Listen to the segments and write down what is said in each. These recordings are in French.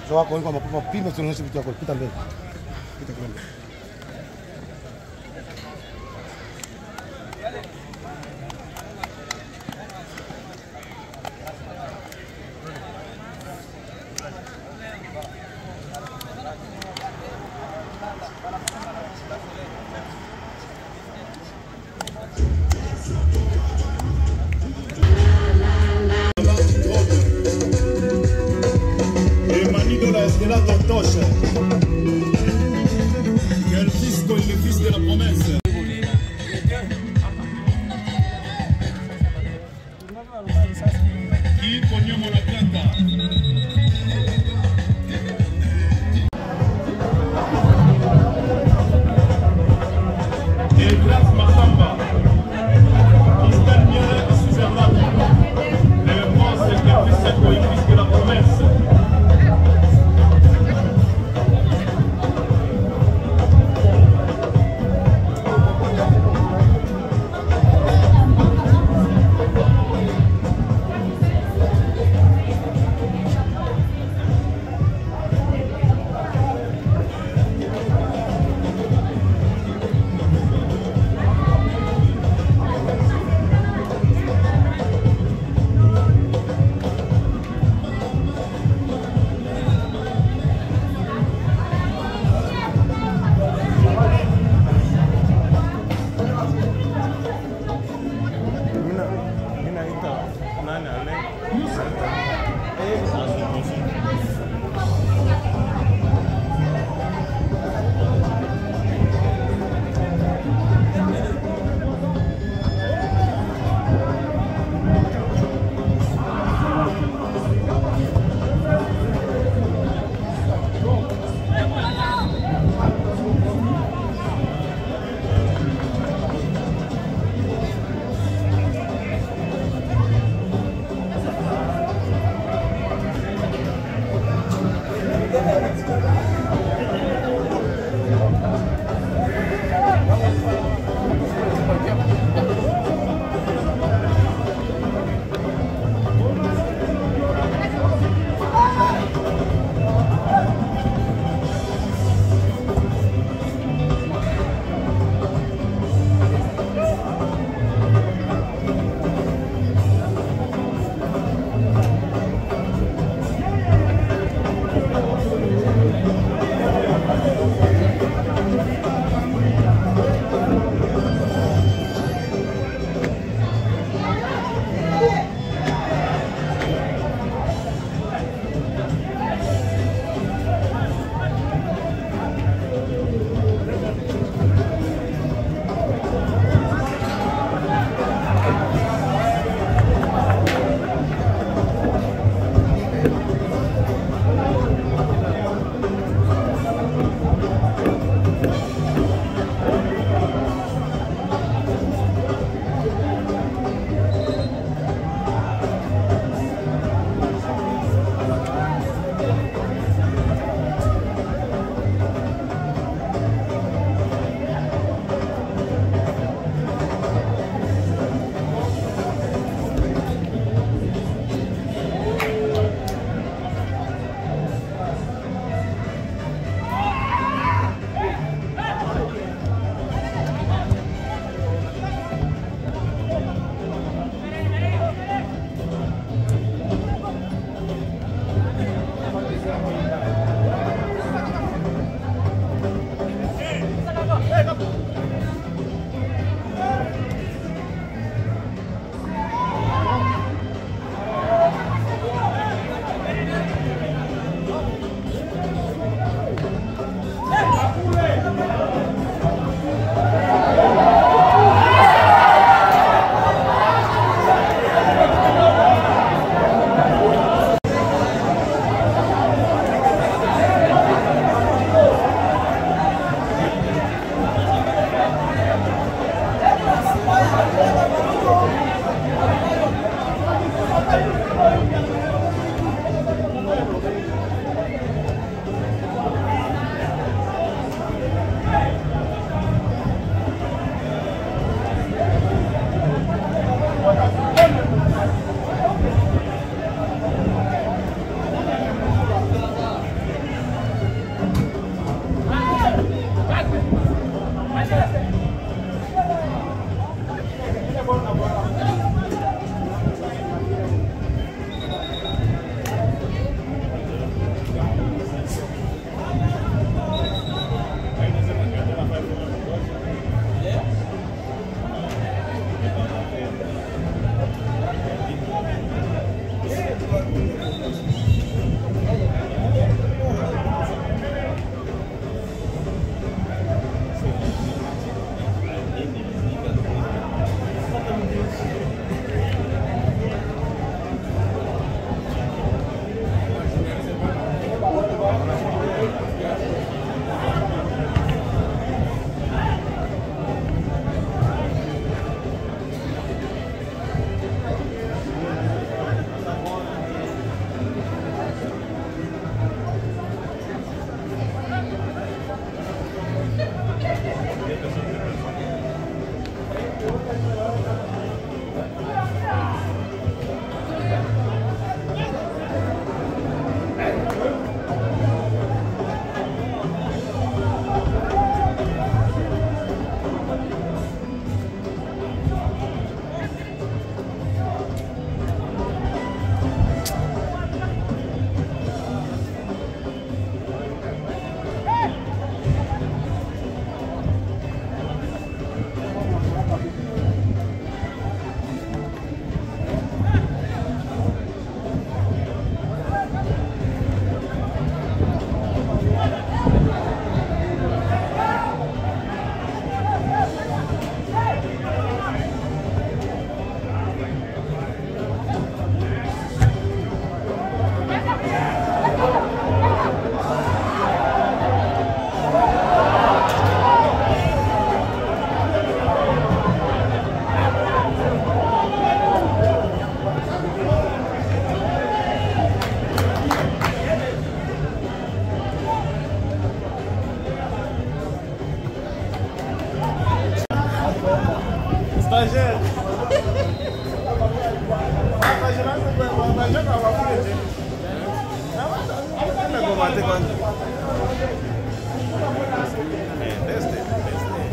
Joga kwa kwa mapima tunaonyesha vitu yako pita mbele. Pita mbele. El manito la esquina tortosa.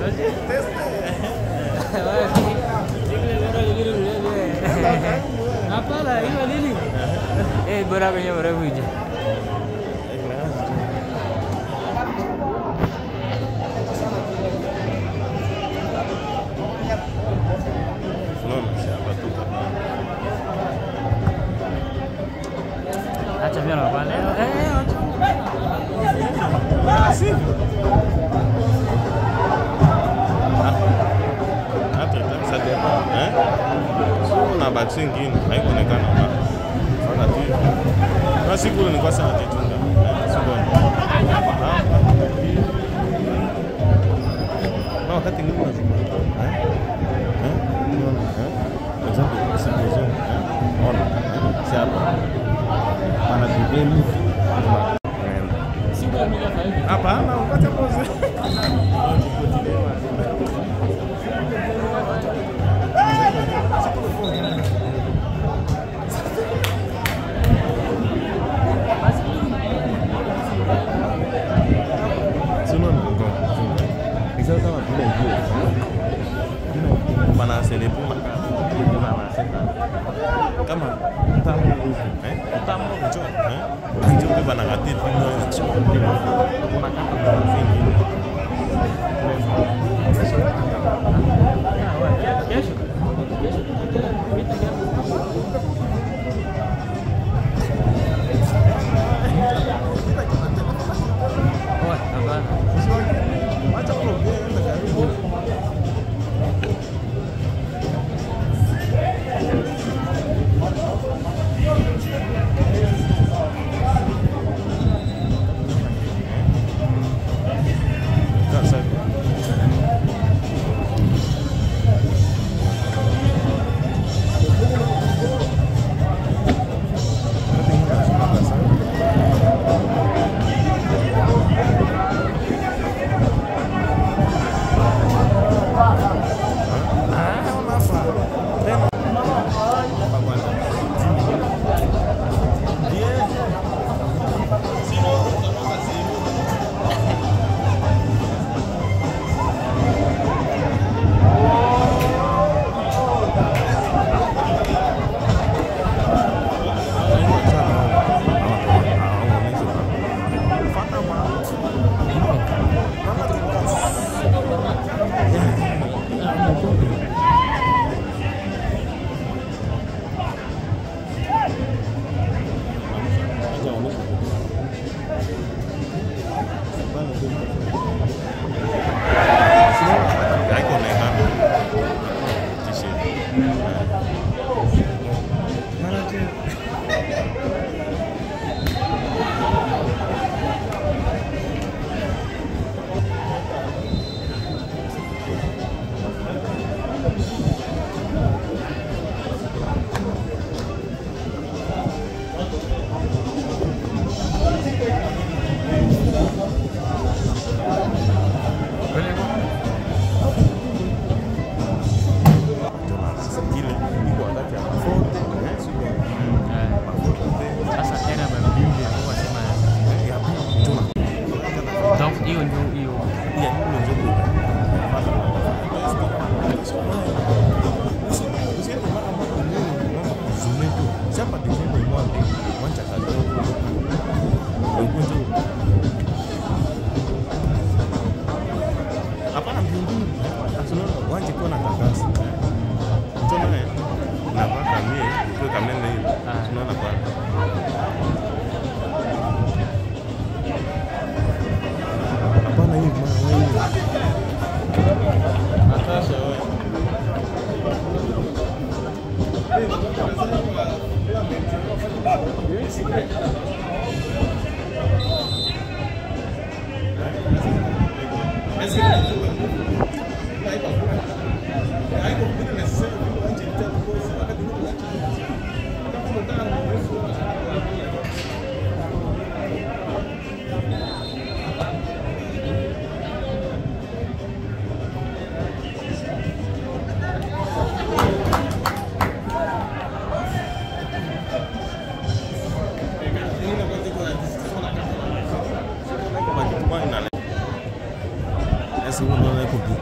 Apa lah ini Lili? Berapa je? Acha bien lo vale. Así. Ça dépend, hein? On a battu une guine, avec on est quand même. On a dit. Non, si vous ne pas ça, on a dit tout. Non, quand tu es là, exemple, c'est besoin. C'est à part. On a dit bien. Ah, pas, non, on va te poser. Mana selebu mana setan kama tamu tamu jo anjo ke bana ngati dino secondes dans la copie.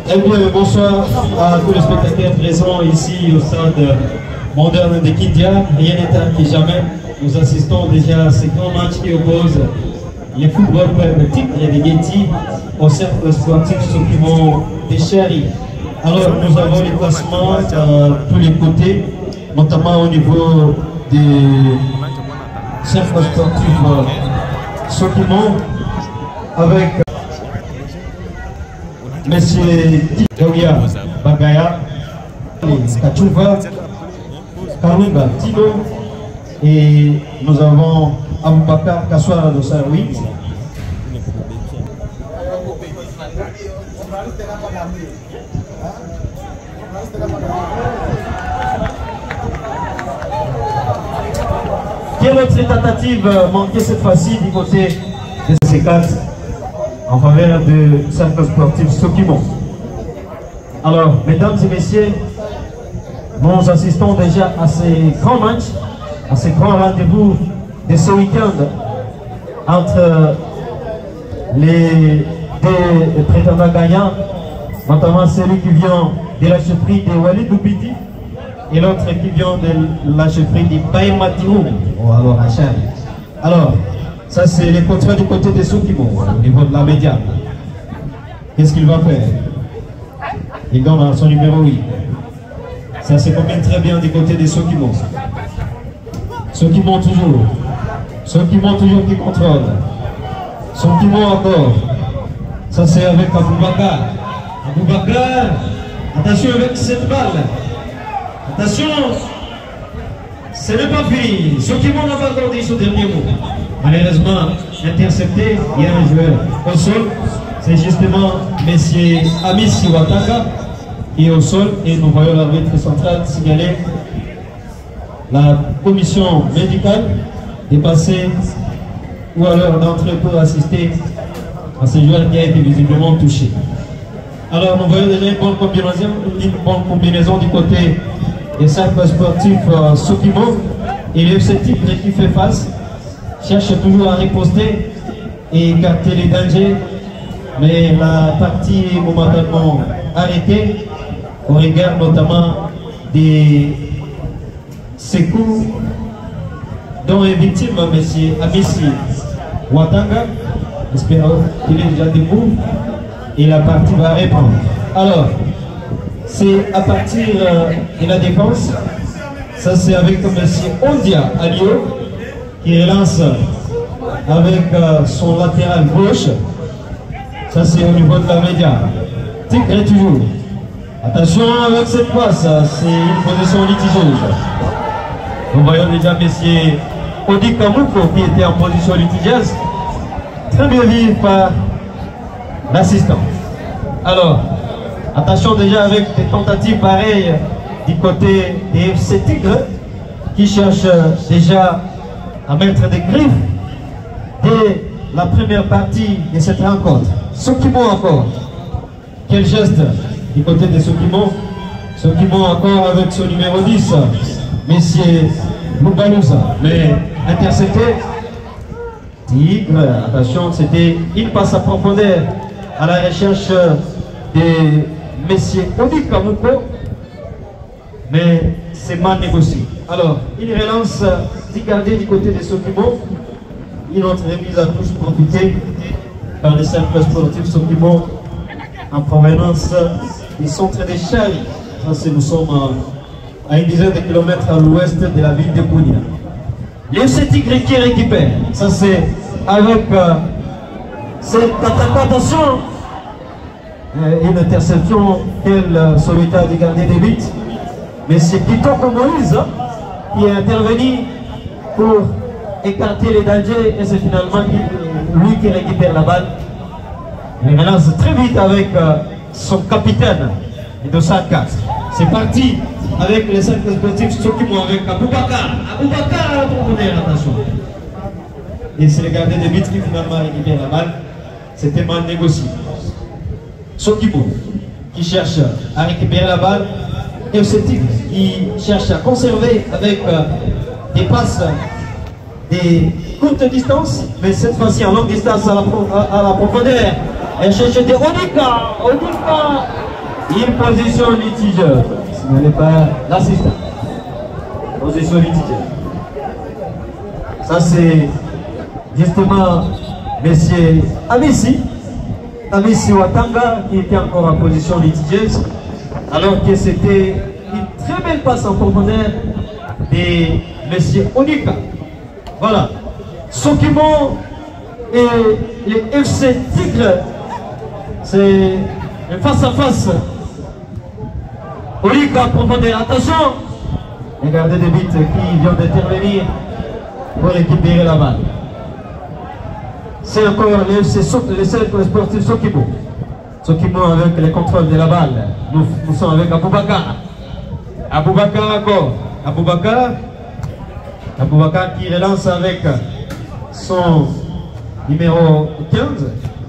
Eh bien, bonsoir à tous les spectateurs présents ici au stade moderne de Kindia. Rien n'est tel que jamais. Nous assistons déjà à ces grands matchs qui opposent les footballs titres et les Getty au cercle sportif Sokimo de Chéri. Alors, nous avons les classements à tous les côtés, notamment au niveau des cercles sportifs Sokimo, avec Monsieur Gawia Bagaya, Kachuva, Karunga Tino, et nous avons Aboubakar Kassoura de Saroui. Quelle autre tentative manquée cette fois-ci du côté de ces quatre en faveur du cercle sportif Sokimo. Alors, mesdames et messieurs, nous assistons déjà à ces grands matchs, à ces grands rendez-vous de ce week-end entre les deux prétendants gagnants, notamment celui qui vient de la chefferie de Walid Doubidi et l'autre qui vient de la chefferie de Baïmatirou, ou alors Hacham. Alors, ça c'est les contrats du côté de Sokimo, au niveau de la médiane. Qu'est-ce qu'il va faire? Il donne son numéro 8. Ça se combine très bien du côté de Sokimo. Sokimo toujours. Sokimo toujours qui contrôle. Sokimo encore. Ça c'est avec Aboubakar. Aboubakar, attention avec cette balle. Attention, ce n'est pas fini. Sokimo n'a pas gardé ce dernier mot. Malheureusement, intercepté, il y a un joueur au sol. C'est justement M. Amissi Wataka qui est au sol. Et nous voyons l'arbitre central signaler la commission médicale est passée ou alors d'entrer pour assister à ce joueur qui a été visiblement touché. Alors nous voyons déjà une bonne combinaison du côté des cercles sportifs Sokimo. Et le FC Tigre qui fait face cherche toujours à riposter et écarter les dangers, mais la partie est momentanément arrêtée au regard notamment des secours dont est victime M. Amissi Watanga. Espérons qu'il est déjà debout et la partie va reprendre. Alors, c'est à partir de la défense, ça c'est avec M. Ondia Alio qui relance avec son latéral gauche. Ça c'est au niveau de la média. Tigre toujours. Attention avec cette passe, c'est une position litigeuse. Nous voyons déjà M. Odi Kamouko qui était en position litigieuse, très bien vu par l'assistant. Alors, attention déjà avec des tentatives pareilles du côté des FC Tigre qui cherchent déjà à mettre des griffes dès la première partie de cette rencontre. Sokimo encore. Quel geste du côté de Sokimo. Sokimo encore avec son numéro 10, Messieurs Loubalouza. Mais intercepté. Tigre, attention, c'était une passe à profondeur à la recherche de Messieurs Odi Kamouko. Mais c'est mal négocié. Alors, une relance du gardien du côté de Sokimo. Une autre remise à touche profitée par les cercles sportifs Sokimo en provenance du centre de Chari. Nous sommes à une dizaine de kilomètres à l'ouest de la ville de Kounia. FC Tigre qui récupère. Ça c'est avec cette attention. Une interception quel sauvetage du gardien de but. Mais c'est Kitoko Moïse qui est intervenu pour écarter les dangers et c'est finalement lui qui récupère la balle. Il relance très vite avec son capitaine de 104. C'est parti avec les 5 sportifs Sokimo avec Aboubakar. Aboubakar, attention. Et c'est le gardien de but qui finalement récupère la balle. C'était mal négocié. Sokimo qui cherche à récupérer la balle. FC Tigre qui cherche à conserver avec des passes des courtes distances, mais cette fois-ci en longue distance à la profondeur. Elle cherche des Odika. Une position litigieuse. Ce n'est pas l'assistant. Position litigieuse. Ça c'est justement Monsieur Amissi Watanga qui était encore en position litigieuse. Alors que c'était une très belle passe en profondeur de Monsieur Onika. Voilà. Sokimo et les FC Tigre, c'est un face à face. Onika en profondeur. Attention. Regardez des buts qui vient d'intervenir pour récupérer la balle. C'est encore le cercle sportif Sokimo. Sokimo avec le contrôle de la balle. Nous sommes avec Aboubakar. Aboubakar encore. Aboubakar qui relance avec son numéro 15.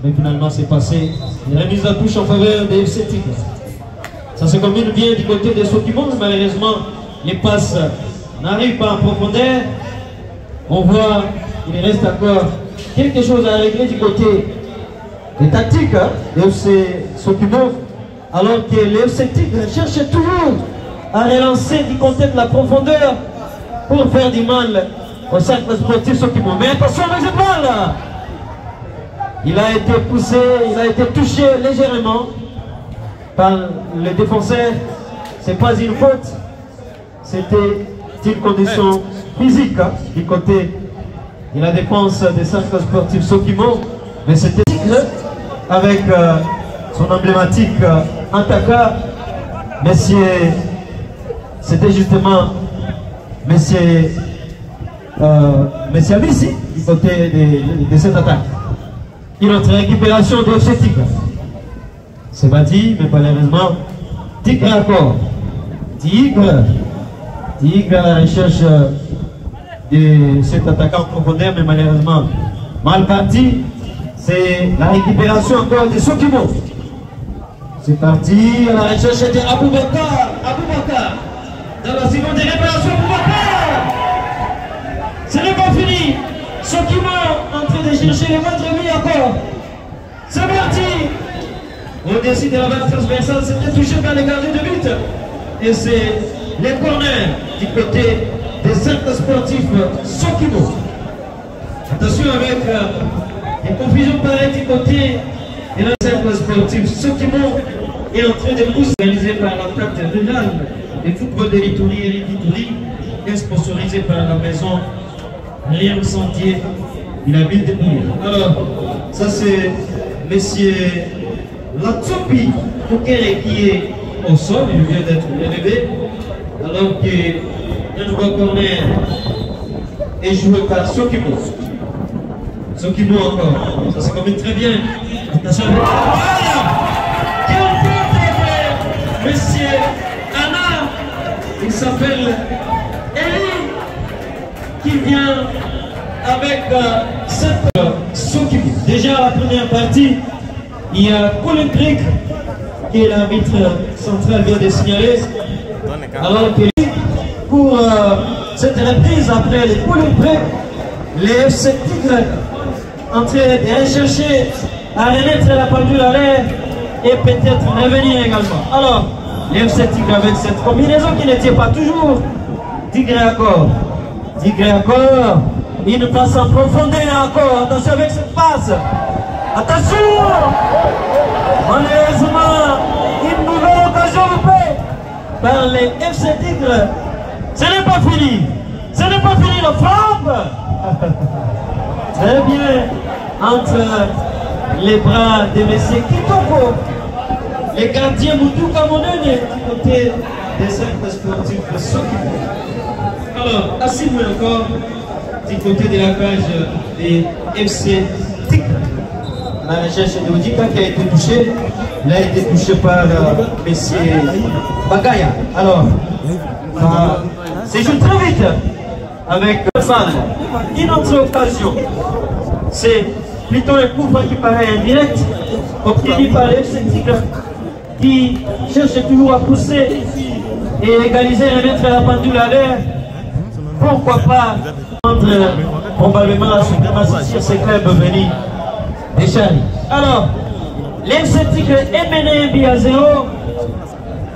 Mais finalement c'est passé. Une remise à touche en faveur des FC Tigre. Ça se combine bien du côté de Sokimo. Malheureusement les passes n'arrivent pas en profondeur. On voit qu'il reste encore quelque chose à régler du côté des tactiques de FC Sokimo, alors que le FC Tigre cherche toujours à relancer du côté de la profondeur pour faire du mal au cercle sportif Sokimo. Mais attention avec cette balle, il a été poussé, il a été touché légèrement par le défenseur. C'est pas une faute, c'était une condition physique du côté de la défense des cercles sportifs Sokimo. Mais c'était Tigre avec son emblématique Antaka. C'était justement Monsieur Amissi du côté de cette attaque. Une autre récupération de FC Tigre. C'est pas dit, mais malheureusement, Tigre encore. Tigre à la recherche de cet attaquant en profondeur, mais malheureusement, mal parti. C'est la récupération encore de Sokimo. C'est parti à la recherche de Aboubakar. Dans la seconde réparation, Aboubakar. Ce n'est pas fini. Sokimo en train de chercher les moindres vies encore. C'est parti. Au-dessus de la balle transversale, c'était touché par les gardiens de but. Et c'est les corners du côté des cercles sportifs Sokimo. Attention avec les confusions pareilles du côté de la cercle sportif Sokimo est en train de pousser, réalisé par la table rurale de football de l'Itourie et sponsorisé par la maison Léon Sentier de la ville de Kounia. Alors, ça c'est Monsieur Latsopi Koukere qui est au sol, il vient d'être élevé, alors que un nouveau corner est joué par Sokimo. Sokimo encore. Ça se combine très bien. Attention. Quel but, monsieur Anna. Il s'appelle Eli qui vient avec cette Sokimo. Déjà la première partie, il y a Colin Crick qui est l'arbitre central vient de signaler. Alors que pour cette reprise après les poules près, les FC Tigres en train de chercher à remettre la pendule à l'air et peut-être revenir également. Alors, les FC Tigres avec cette combinaison qui n'était pas toujours Tigre accord. Tigre accord. Une passe en profondeur encore. Attention avec cette passe. Attention! Malheureusement, une nouvelle occasion loupée par les FC Tigres. Ce n'est pas fini. Ce n'est pas fini la frappe. Très bien entre les bras de M. Kitoko, les gardiens Moutou Kamonene du côté des cercles sportifs de Sokimo. Alors, assis encore du côté de la cage des FC Tigres. La recherche de Odika qui a été touché. Il a été touché par M. Bagaya. Alors, c'est juste très vite avec Fan. Une autre occasion. C'est plutôt un coup qui paraît indirect, obtenu par les FC Tigres qui cherche toujours à pousser et égaliser et mettre la pendule à l'air. Pourquoi pas prendre probablement la suprématie sur ces clubs venus des Charlie. Alors, l'FC Tigre est mené 1-0.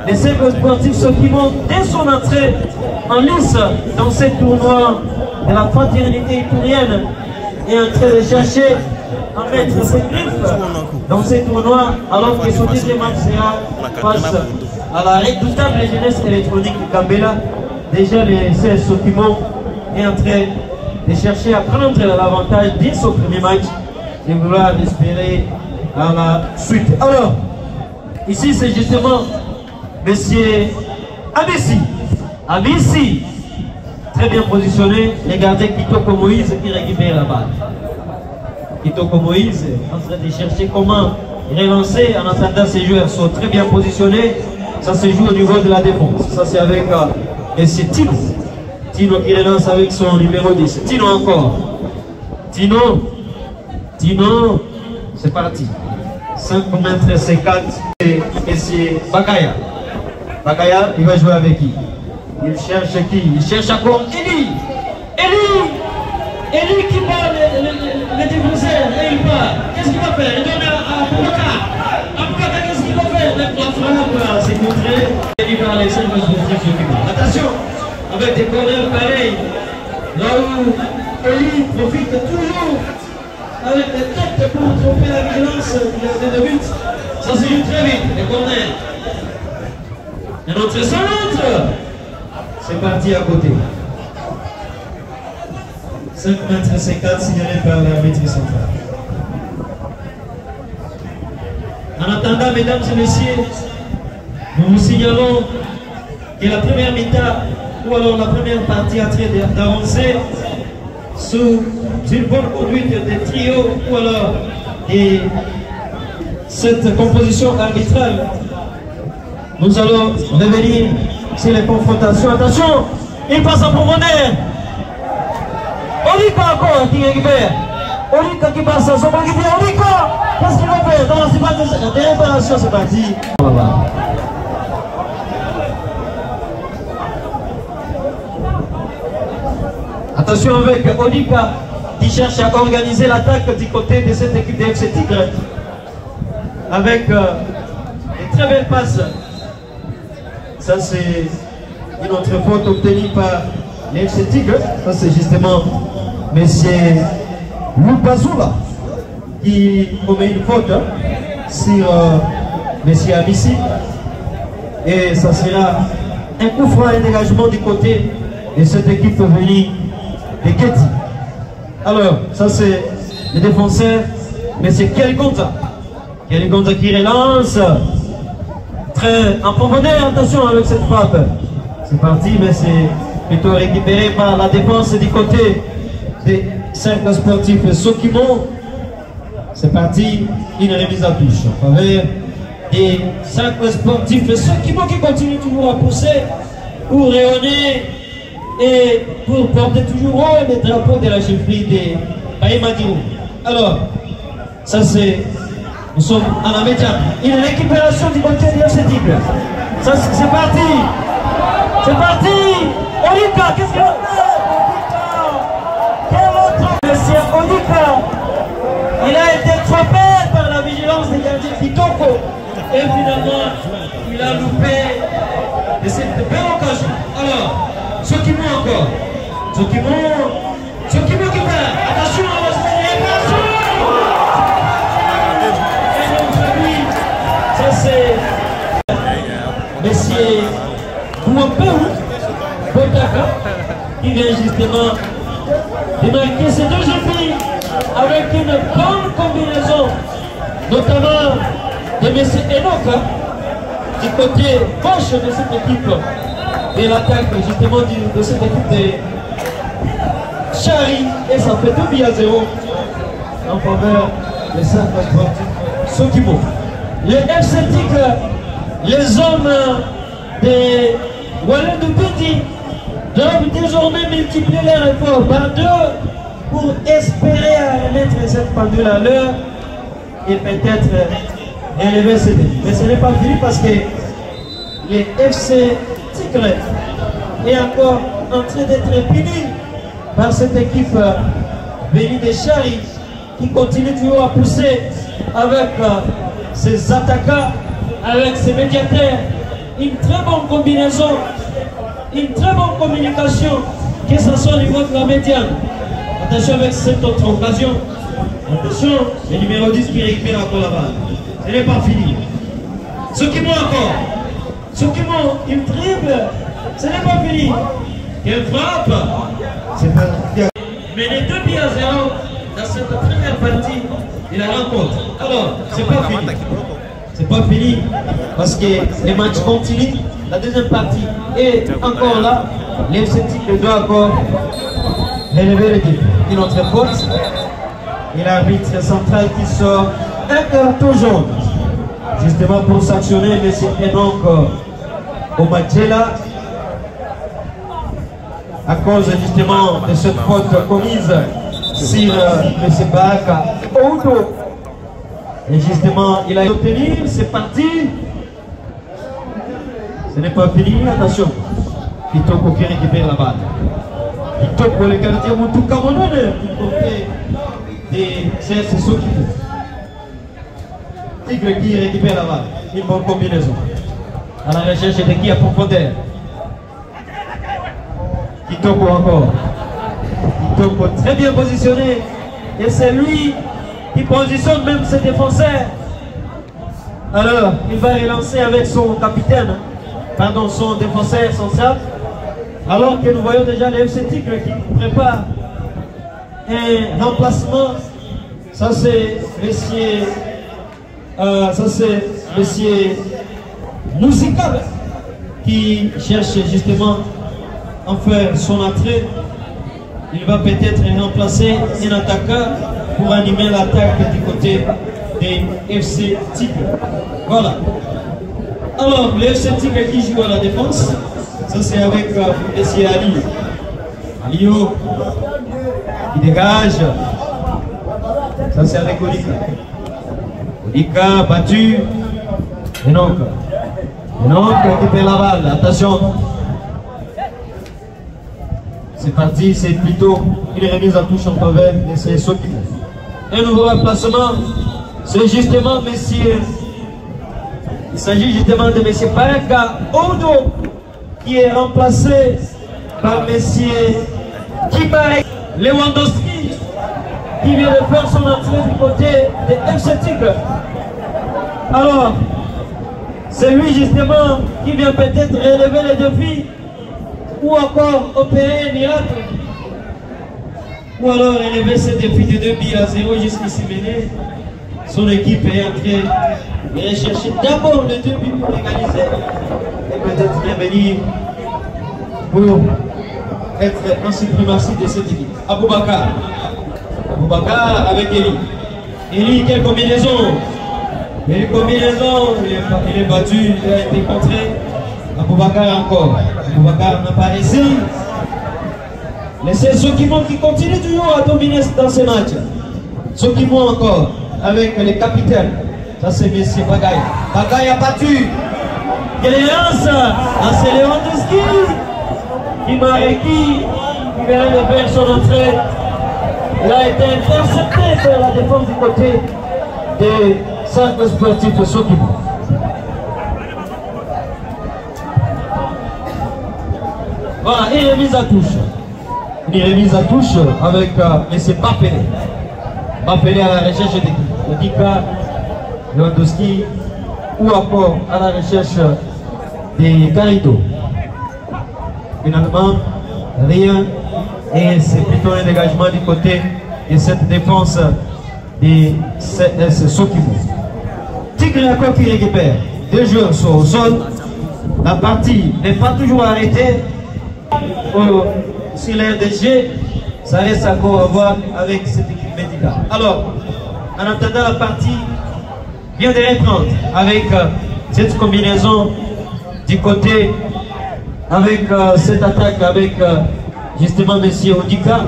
Les cercles sportifs Sokimo, dès son entrée en lice dans ce tournoi de la fraternité iturienne, est en train de chercher à mettre ses griffes dans ce tournoi, alors que son deuxième match sera face à la redoutable jeunesse électronique de Gambela. Déjà, les CS Sokimo est en train de chercher à prendre l'avantage dès son premier match et vouloir espérer à la suite. Alors, ici c'est justement monsieur Abissi, très bien positionné, les gardiens Kitoko Moïse qui récupère la balle. Kitoko Moïse en train de chercher comment relancer en attendant ces joueurs sont très bien positionnés. Ça se joue au niveau de la défense. Ça c'est avec monsieur Tino. Tino qui relance avec son numéro 10. Tino encore. Tino, c'est parti. 5 mètres 50 et c'est Bagaya. Bagaya, il va jouer avec qui? Il cherche qui? Il cherche encore Eli qui bat le défenseur et il part. Qu'est-ce qu'il va faire? Il donne à Aboubakar. Aboubakar, qu'est-ce qu'il va faire? La frappe, c'est contré. Il va les cercles sportifs. Attention, avec des corners pareils, là où Eli profite toujours avec des têtes pour tromper la vigilance des deux buts. Ça se joue très vite, les corners. Un autre centre. C'est parti à côté. 5 mètres 50 signalé par l'arbitre central. En attendant, mesdames et messieurs, nous vous signalons que la première mi-temps ou alors la première partie est en train d'avancer sous une bonne conduite des trios ou alors de cette composition arbitrale. Nous allons revenir sur les confrontations. Attention, il passe en profondeur. Olika encore qui récupère. Olika qui passe en profondeur. Olika, qu'est-ce qu'il va faire? Dans la réparation, c'est parti. Attention avec Olika qui cherche à organiser l'attaque du côté de cette équipe de FC Tigre avec une très belle passe. Ça c'est une autre faute obtenue par les FC Tigre. Ça c'est justement M. Lupazula qui commet une faute sur M. Abissi. Et ça sera un coup franc et dégagement du côté de cette équipe venue de Keti. Alors, ça c'est le défenseur, mais c'est Keligonza. Keligonza qui relance. Très en profondeur, attention avec cette frappe. C'est parti, mais c'est plutôt récupéré par la défense du côté des cercles sportifs Sokimo. C'est parti, une remise à touche en faveur des cercles sportifs Sokimo qui continue toujours à pousser pour rayonner et pour porter toujours haut les drapeaux de la chefferie des Baïmadirou. Alors, ça c'est, nous sommes à la médiane. Une récupération du côté de ce type. Ça c'est parti. C'est parti. Olika, qu'est-ce que... Quel autre monsieur Olika. Il a été frappé par la vigilance des gardiens Kitoko. Et finalement, il a loupé de cette belle occasion. Alors, Sokimo encore. Sokimo qui perd. Attention, ça c'est Monsieur Bouampéou Botaka qui vient justement de marquer ces deux jeunes filles avec une bonne combinaison, notamment de M. Enoka du côté gauche de cette équipe de l'attaque justement de cette équipe de Chari, et ça fait 2-0 en faveur des cercles sportifs Sokimo. Les FC Tigre, les hommes de Wallen de Petit doivent désormais multiplier les efforts par 2 pour espérer remettre cette pendule à l'heure et peut-être élever ce défi. Mais ce n'est pas fini parce que les FC Tigre est encore en train d'être puni par cette équipe venue de Chari qui continue toujours à pousser avec ses attaquants, avec ses médiateurs. Une très bonne combinaison, une très bonne communication, que ce soit au niveau de la médiane. Attention avec cette autre occasion. Attention, le numéro 10 qui récupère encore la balle. Ce n'est pas fini. Sokimo encore. Sokimo, il dribble. Ce n'est pas fini. Quelle frappe. C'est pas... Mais les 2-0 dans cette première partie de la rencontre. Alors, c'est pas fini. C'est pas fini parce que les matchs continuent. La deuxième partie est encore là. l'FC Tigre doit encore relever le défi. Une autre faute. Et l'arbitre central qui sort un carton jaune. Justement pour sanctionner M. Enoch Omadjela à cause justement de cette faute commise sur M. Baraka Oudo. Et justement, il a obtenu, c'est parti. Ce n'est pas fini, attention. Kitoko qui récupère la balle. Kitoko, le gardien Moutou Camerounais, il comptait des CS Sokimo. Tigre qui récupère la balle. Une bonne combinaison. À la recherche de qui à profondeur. Kitoko encore. Kitoko très bien positionné. Et c'est lui qui positionne même ses défenseurs. Alors, il va relancer avec son capitaine, pardon, son défenseur central. Alors que nous voyons déjà le FC Tigre qui prépare un remplacement. Ça c'est monsieur Musical qui cherche justement à faire son entrée. Il va peut-être remplacer un attaquant pour animer l'attaque du côté des FC Tigre. Voilà. Alors, le FC Tigre qui joue à la défense, ça c'est avec M. Ali. Alio qui dégage. Ça c'est avec Olika. Olika battu. Enoch récupère la balle. Attention. C'est parti, c'est plutôt une remise à touche en faveur de ces Sokimo. Un nouveau remplacement, c'est justement monsieur. Il s'agit justement de monsieur Baraka Oudo qui est remplacé par monsieur Kibare Lewandowski qui vient de faire son entrée du côté de FC Tigre. Alors, c'est lui justement qui vient peut-être relever les défis ou encore opérer un miracle, ou alors élever ce défi de 2-0 jusqu'ici mené. Son équipe est en train de rechercher d'abord les 2 buts pour égaliser et peut-être bien venir pour être en suprématie de cette équipe. Aboubakar. Aboubakar avec Eli. Eli, quelle combinaison? Quelle combinaison? Il est battu, il a été contré. Aboubakar encore. Aboubakar n'a pas réussi. Laissez Sokimo qui continue toujours à dominer dans ces matchs. Sokimo encore avec les capitaines. Ça c'est M. Bagaï. Bagaï a battu. Quelle élance! C'est Lewandowski qui vient de faire son entrée. Il a été intercepté par la défense du côté des centres sportifs de Sokimo. Voilà, une remise à touche. Une remise à touche avec M. Bapelé. Bapelé à la recherche de Dika, Lewandowski ou encore à la recherche de Garrido. Finalement, rien. Et c'est plutôt un dégagement du côté de cette défense de CS Sokimo. Tigre encore qui récupère. Deux joueurs sont au sol. La partie n'est pas toujours arrêtée. Sur l'air des jeux, ça reste encore à voir avec cette équipe médicale. Alors, en attendant la partie vient de reprendre avec cette combinaison du côté, avec cette attaque avec justement M. Odika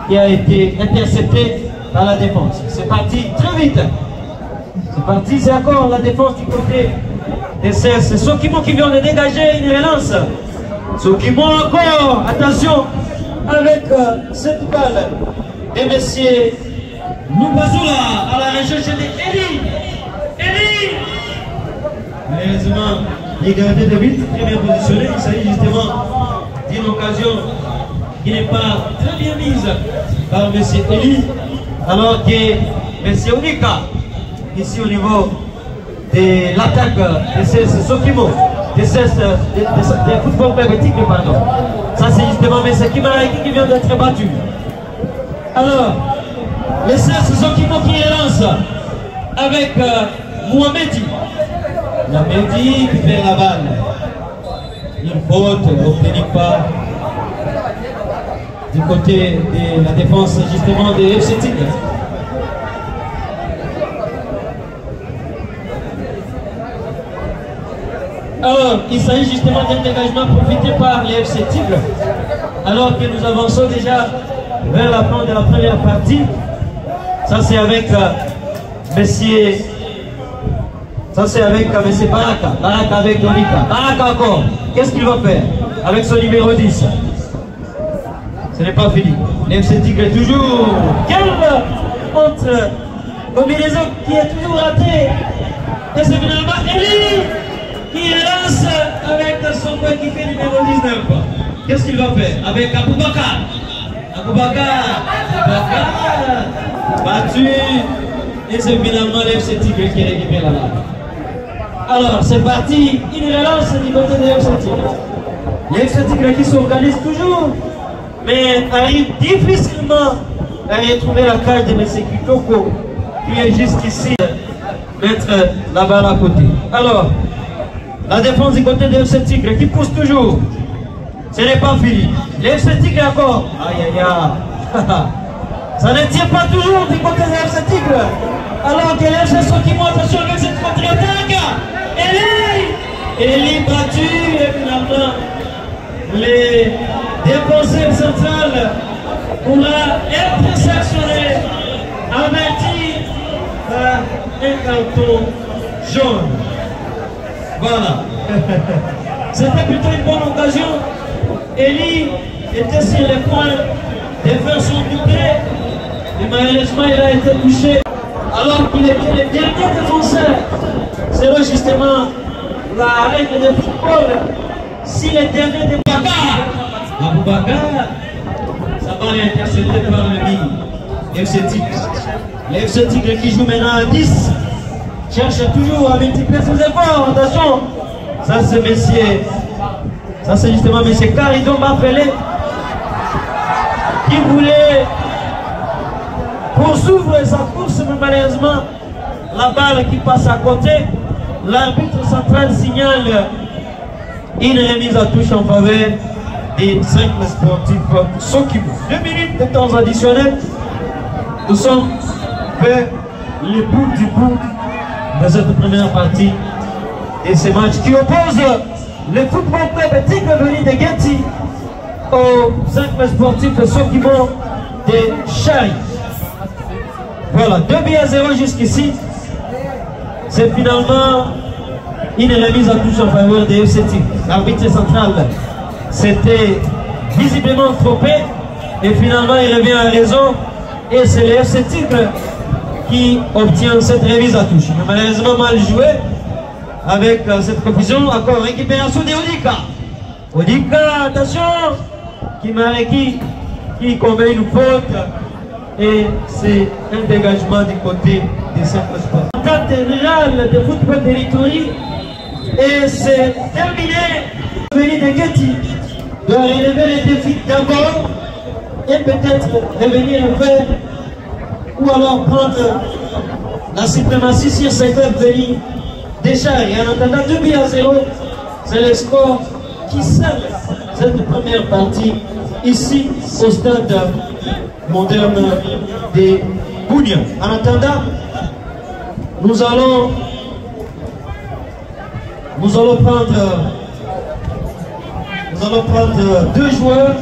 qui a été intercepté par la défense. C'est parti très vite. C'est parti, c'est encore la défense du côté des CS. C'est Sokimo qui vient de dégager une relance. Sokimo encore, attention, avec cette balle de M. Loubazoula à la recherche de Eli. Eli! Malheureusement, les gardiens de but très bien positionnés. Il s'agit justement d'une occasion qui n'est pas très bien mise par M. Eli, alors que M. Onika, ici au niveau de l'attaque de CS Sokimo, de football pragmatique, pardon. Ça c'est justement M. Kimaraki qui vient d'être battu. Alors, le CS Sokimo qui relance avec Mohamedi. Mohamedi qui fait la balle. Une faute obtenue par du côté de la défense justement de FC Tigre. Alors, il s'agit justement d'un dégagement profité par les FC Tigre. Alors que nous avançons déjà vers la fin de la première partie. Ça c'est avec Monsieur. Ça c'est avec M. Baraka. Baraka avec Onika. Baraka encore. Qu'est-ce qu'il va faire avec son numéro 10? Ce n'est pas fini. L'FC Tigre toujours. Quelle autre combinaison qui est toujours ratée. Et c'est finalement Eli qui relance avec son coéquipier numéro 19. Qu'est-ce qu'il va faire avec Aboubakar? Aboubakar battu. Et c'est finalement l'FC Tigre qui récupère la balle. Alors c'est parti, une relance du côté de l'FC Tigre. L'FC Tigre qui s'organise toujours, mais arrive difficilement à retrouver la cage de M. Kitoko qui est juste ici, mettre la balle à côté. Alors, la défense du côté de l'FC Tigre qui pousse toujours. Ce n'est pas fini. L'FC Tigre encore. Aïe aïe aïe. Ça ne tient pas toujours du côté de l'FC Tigre. Alors que l'FC Sokimo, attention avec cette contre-attaque. Eli battu et finalement les défenseurs centrales pour la intersectionner averti par un carton jaune. Voilà. C'était plutôt une bonne occasion. Eli était sur les points de faire son doublé. Et malheureusement, il a été touché. Alors qu'il était le dernier défenseur. C'est là justement la règle de football. Si le dernier de Aboubakar, sa balle est interceptée par l'ami FC Tigre. L'FC Tigre qui joue maintenant à 10 cherche toujours à multiplier ses efforts. Attention, ça c'est monsieur. Ça c'est justement monsieur Garrido Bapelé qui voulait poursuivre sa course, mais malheureusement la balle qui passe à côté, l'arbitre central signale une remise à touche en faveur des 5 sportifs Sokimo. 2 minutes de temps additionnel. Nous sommes vers le bout du bout de cette première partie et ces matchs qui opposent le football club Tigre Veli de Guetti aux 5 sportifs de Sokimo de Chari. Voilà, 2-0 jusqu'ici. C'est finalement une remise à touche en faveur des FC Tigre. L'arbitre central s'était visiblement trompé et finalement il revient à raison et c'est le FC Tigre qui obtient cette remise à touche. Mais malheureusement mal joué avec cette confusion. Encore récupération de Odika. Odika, attention, qui commet une faute et c'est un dégagement du côté des 5 sports. L'entente générale de football de l'Itourie et c'est terminé. Veli de Guetti doit relever les défis d'abord et peut-être revenir faire ou alors prendre la suprématie sur ce club Veli de Chari. En attendant 2-0, c'est le score qui scelle cette première partie ici au stade moderne de Bounia. En attendant, nous allons prendre 2 joueurs,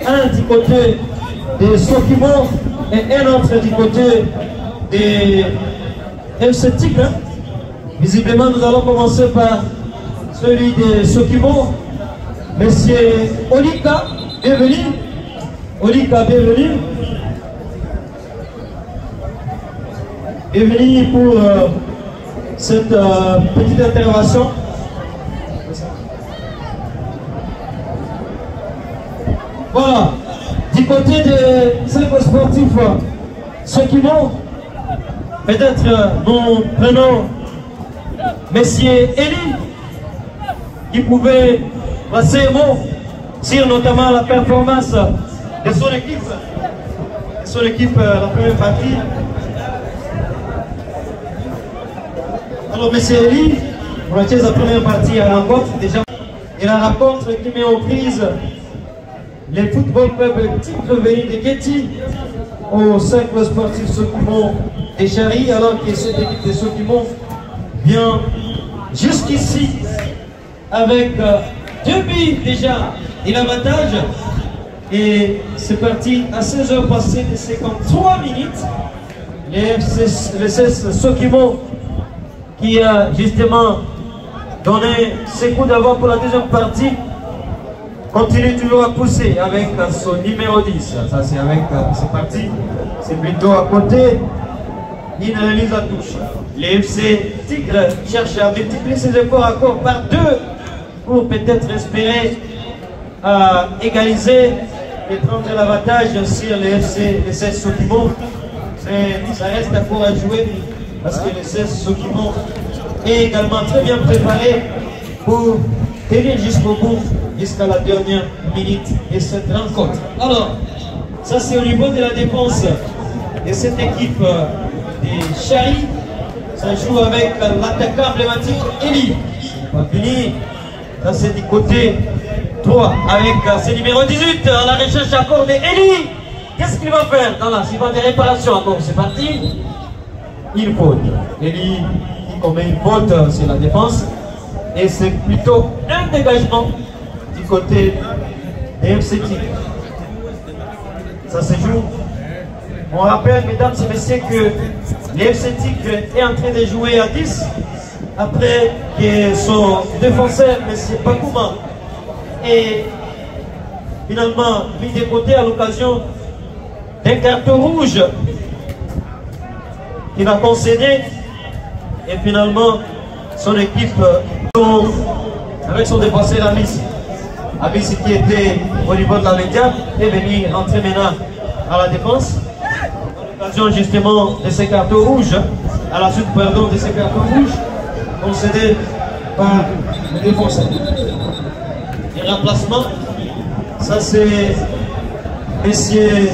un du côté de Sokimo et un autre du côté de FC Tigre. Visiblement, nous allons commencer par celui de Sokimo, Monsieur Olika, bienvenue. Olika, bienvenue. Bienvenue pour cette petite intervention. Voilà, du côté des 5 sportifs, ceux qui vont, peut-être nous prenons Monsieur Eli, qui pouvait passer un mot sur notamment la performance de son équipe, la première partie. Alors Monsieur Eli, pour la première partie à la rencontre, déjà, et la rencontre qui met en prise les football club Tigre Veli de Guetti aux 5 sportifs Sokimo et Chari, alors que cette équipe de Sokimo vient jusqu'ici avec 2 buts déjà et l'avantage. Et c'est parti à 16h passées de 53 minutes. Le CS Sokimo qui a justement donné ses coups d'avant pour la deuxième partie continue toujours à pousser avec son numéro 10. Ça c'est avec, c'est parti, c'est plutôt à côté, une remise à touche. Les FC Tigre cherche à multiplier ses efforts encore par 2 pour peut-être espérer égaliser et prendre l'avantage sur les FC, les 16 Sokimo. Mais ça reste encore à jouer parce que les 16 Sokimo est également très bien préparé pour tenir jusqu'au bout, jusqu'à la dernière minute de cette rencontre. Alors, ça c'est au niveau de la défense de cette équipe de Chari. Ça joue avec l'attaquant emblématique Eli. Pas fini. Ça c'est du côté 3 avec ce numéro 18 à la recherche encore de Eli. Qu'est-ce qu'il va faire dans la suivante des réparations? Encore, c'est parti. Il faute. Eli qui commet une faute sur la défense. Et c'est plutôt un dégagement du côté des FC Tigre. Ça se joue. On rappelle, mesdames et messieurs, que les FC Tigre est en train de jouer à 10 après que son défenseur, M. Bakouma, est finalement mis de côté à l'occasion d'un carton rouge qu'il a concédé. Et finalement, son équipe, avec son défenseur Amis qui était au niveau de la médiane, est venu rentrer maintenant à la défense. À l'occasion justement de ces cartons rouges, à la suite pardon de ces cartons rouges concédés par le défenseur. Et remplacement, ça c'est messieurs,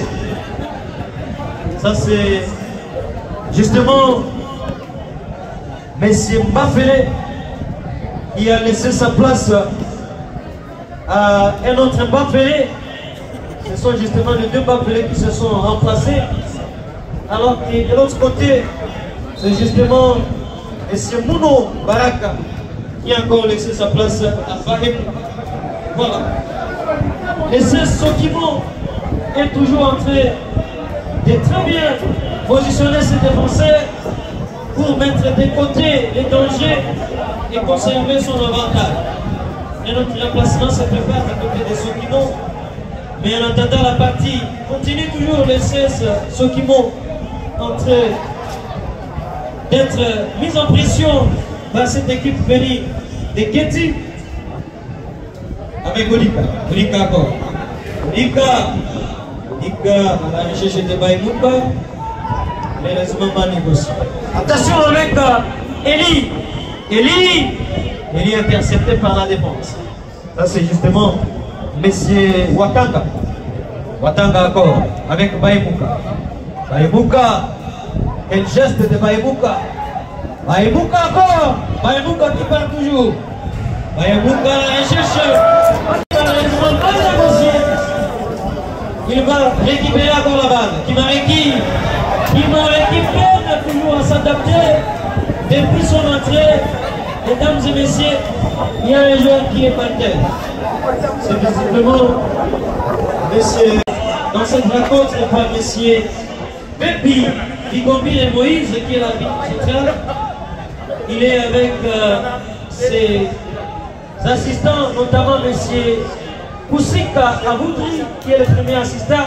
ça c'est justement Monsieur Mafele qui a laissé sa place un autre Bafélé. Ce sont justement les deux Bafélés qui se sont remplacés. Alors que de l'autre côté, c'est justement M. Mouno Baraka qui a encore laissé sa place à Fahim. Voilà. Et c'est Sokimo est toujours en train de très bien positionner ses défenseurs pour mettre de côté les dangers et conserver son avantage. Et notre remplacement se prépare à côté de Sokimo. Mais en attendant la partie, continue toujours le 16 Sokimo en train d'être mise en pression par cette équipe venue de Getty avec Olika. Olika encore. Olika à la recherche de Baïmouba. Malheureusement pas négocié. Attention avec Eli. Eli intercepté par la défense. Ça c'est justement Monsieur Watanga. Watanga encore avec Baïmouka. Baïmouka. Quel geste de Baïmouka. Baïmouka encore. Baïmouka qui part toujours. Baïmouka recherche. Il va récupérer encore la balle. Kimareki peine toujours à s'adapter. Depuis son entrée, mesdames et messieurs, il y a un joueur qui est par terre. C'est visiblement monsieur, dans cette rencontre par monsieur Pepi, Bigombi et Moïse qui est l'arbitre central. Il est avec ses assistants, notamment monsieur Koussika Aboudri, qui est le premier assistant,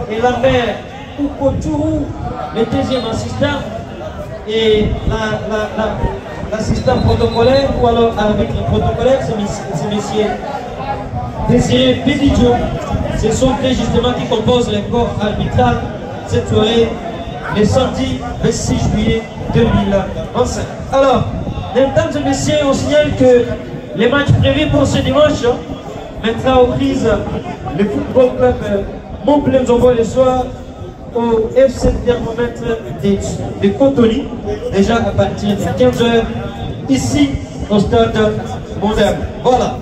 et Lambert Oukotourou, le deuxième assistant, et l'assistant protocolaire, ou alors arbitre protocolaire, c'est monsieur Désiré Pédidjo. Ce sont eux justement qui composent le corps arbitral cette soirée, le samedi 26 juillet 2025. Alors, mesdames et messieurs, on signale que les matchs prévus pour ce dimanche mettra aux prises le football club Montpellier Nzombo le soir au FC Thermomètre de Cotonou, déjà à partir de 15h, ici au stade moderne. Voilà,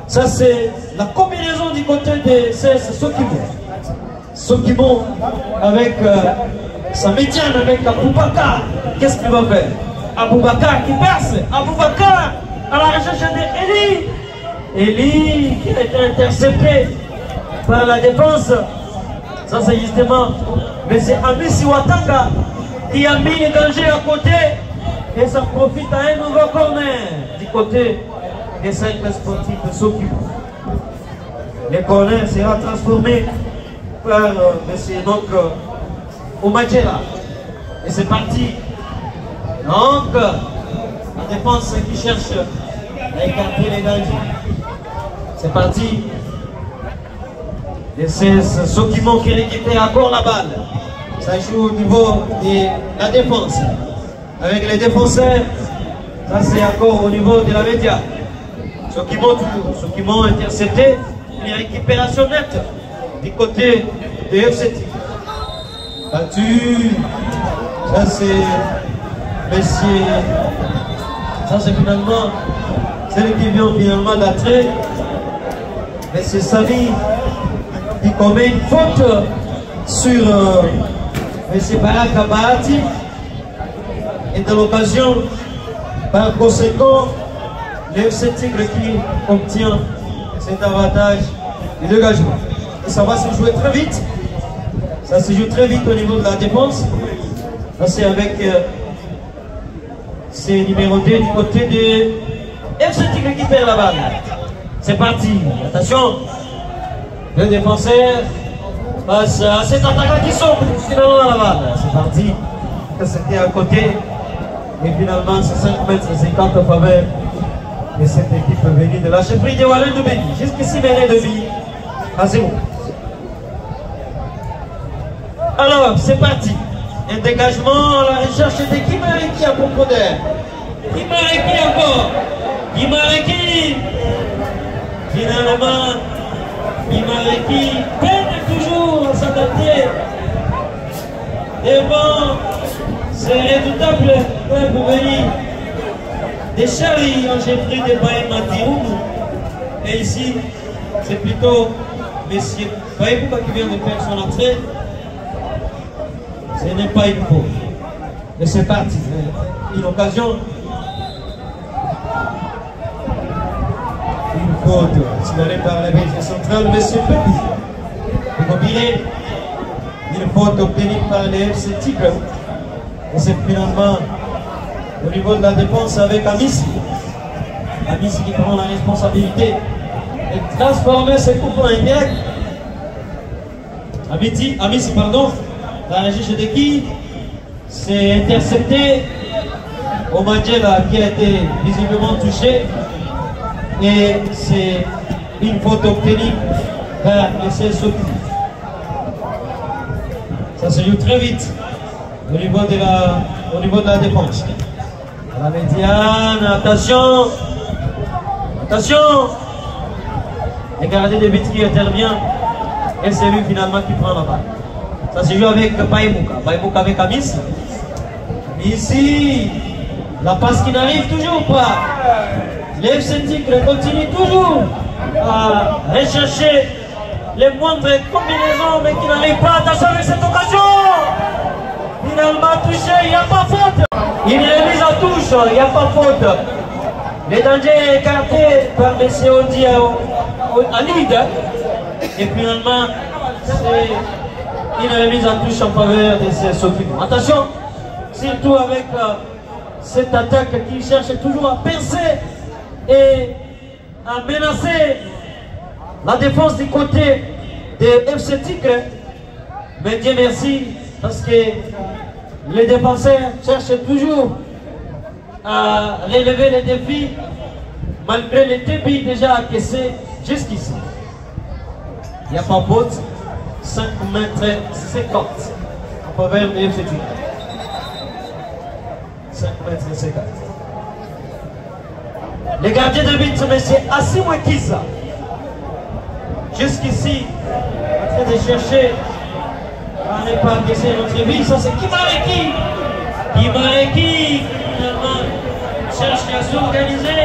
ça c'est la combinaison du côté de CS Sokimo. Sokimo avec sa médiane avec Aboubakar. Qu'est-ce qu'il va faire? Aboubakar qui passe, Aboubakar à la recherche de Eli. Eli qui a été intercepté par la défense. Ça c'est justement M. Amissi Watanga qui a mis le danger à côté et ça profite à un nouveau corner du côté des cercles sportifs de Sokimo. Le corner sera transformé par M. Omadjela. Et c'est parti. Donc, la défense qui cherche à écarter les dangers. C'est parti. Et c'est Sokimo qui récupère encore la balle. Ça joue au niveau de la défense. Avec les défenseurs, ça c'est encore au niveau de la média. Sokimo toujours. Sokimo intercepté. Une récupération nette du côté de FCT. Battu. Ça c'est Messier. Ça c'est finalement celui qui vient finalement d'entrer. Monsieur Samy qui commet une faute sur Monsieur Baraka Bahati. Et de l'occasion, par conséquent, le FC Tigre qui obtient cet avantage de dégagement. Et ça va se jouer très vite. Ça se joue très vite au niveau de la défense. Ça c'est avec ces numéros 2 du côté de FC Tigre qui perd la balle. C'est parti. Attention. Le défenseur face à cet attaquant qui sort finalement à la balle. C'est parti. C'était à côté. Et finalement, c'est 5 mètres 50 en faveur de cette équipe venue de la chefferie de Wallen de Béni. Jusqu'ici, mené de vie à 0. Alors, c'est parti. Un dégagement à la recherche de Kimareki à propos d'air. Kimareki encore. Kimareki. Finalement, Kimareki peine toujours à s'adapter devant ce redoutable club venu de Chari en chefferie de Baïma Tiroumou. Et ici, c'est plutôt Messieurs Baïbouka qui vient de faire son entrée. Ce n'est pas une faute. Mais c'est parti. Une occasion. Une faute. Signalée par la BG centrale, Monsieur Petit. Vous combinez une faute obtenue par les FC Tigre. Et c'est finalement au niveau de la défense avec Amissi. Amissi qui prend la responsabilité de transformer ses coups en indirect. Amissi, pardon, dans la juge de qui c'est intercepté. Omandjela qui a été visiblement touché. Et c'est une faute obtenue par le CSO. Ça se joue très vite au niveau de la défense. La médiane, attention. Attention. Le gardien de but qui intervient. Et c'est lui finalement qui prend la balle. Ça se joue avec Baïbouka. Baïbouka avec Amissi. Ici, la passe qui n'arrive toujours pas. L'FC Tigre continue toujours à rechercher les moindres combinaisons, mais qui n'arrive pas. Attention avec cette occasion. Finalement touché, il n'y a pas faute. Il remise en touche, il n'y a pas faute. Le danger est écarté par M. Odi à lead. Et finalement, c'est une remise en touche en faveur de ces Sokimo. Attention, surtout avec cette attaque qui cherche toujours à percer et à menacer la défense du côté de FC Tigre. Mais Dieu merci, parce que les défenseurs cherchent toujours à relever les défis malgré les débits déjà encaissés jusqu'ici. Il n'y a pas faute. 5 mètres 50 en faveur de FC Tigre. 5 mètres 50. Les gardiens de but, M. Assim Moukiza. Jusqu'ici, en train de chercher à ne pas encaisser notre vie. Ça, c'est Kimareki. Kimareki, finalement, cherche à s'organiser.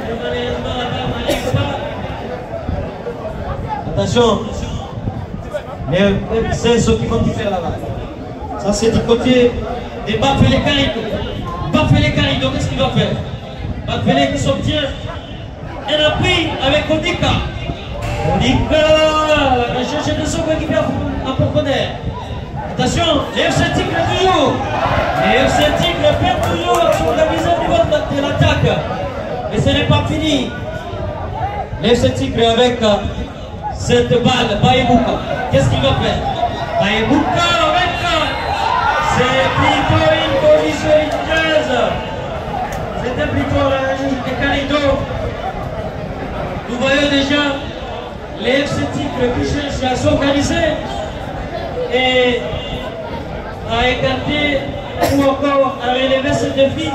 Mais malheureusement, la n'arrive pas. Attention. C'est ceux qui vont faire la balle. Ça, c'est du côté de Bafele Carido. Bafele Carido, qu'est-ce qu'il va faire? Bafele qui s'obtient un appui avec Odika. Odika, la recherche de son coéquipier en profondeur. Attention, les FC Tigre toujours. Les FC Tigre perd toujours à s'organiser au niveau de l'attaque. Mais ce n'est pas fini. Les FC Tigre avec cette balle, Baïbouka. Qu'est-ce qu'il va faire? Baïbouka avec. C'est plutôt une position indigène. C'était plutôt la juge de Carido. Nous voyons déjà les FC Tigre qui cherchent à s'organiser et à écarter ou encore à relever ce défi.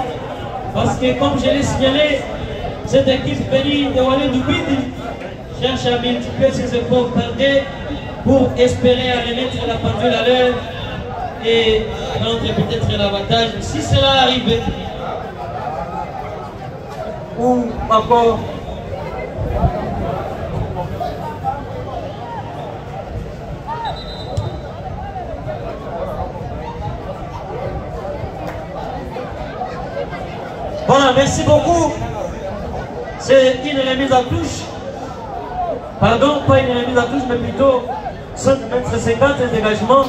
Parce que comme je l'ai signalé, cette équipe venue de Walé Dubidi cherche à multiplier ses efforts tardés pour espérer à remettre la pendule à l'heure et prendre peut-être l'avantage si cela arrive. Ou encore voilà, merci beaucoup. C'est une remise à touche. Pardon, pas une remise à touche, mais plutôt 5 mètres 50 de dégagement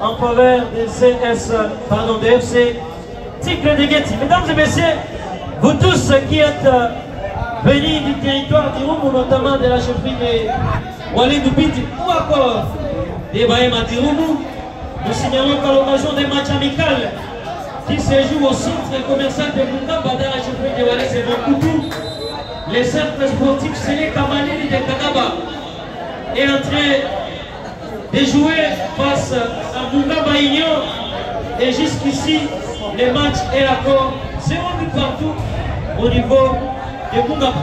en faveur de de FC Tigre de Gueti. Mesdames et messieurs, vous tous qui êtes venus du territoire d'Irumu, notamment de la chefferie de Walé Dubidi ou encore des Bahema d'Irumu, nous signalons qu'à l'occasion des matchs amicaux qui se jouent au centre commercial de Mungamba dans la chefferie de Walé Semakoutou, les cercles sportifs Sélé Kamanili de Kagaba est en train de jouer face à Mungamba Union. Et jusqu'ici, les matchs est encore 0 but partout au niveau de Mungamba.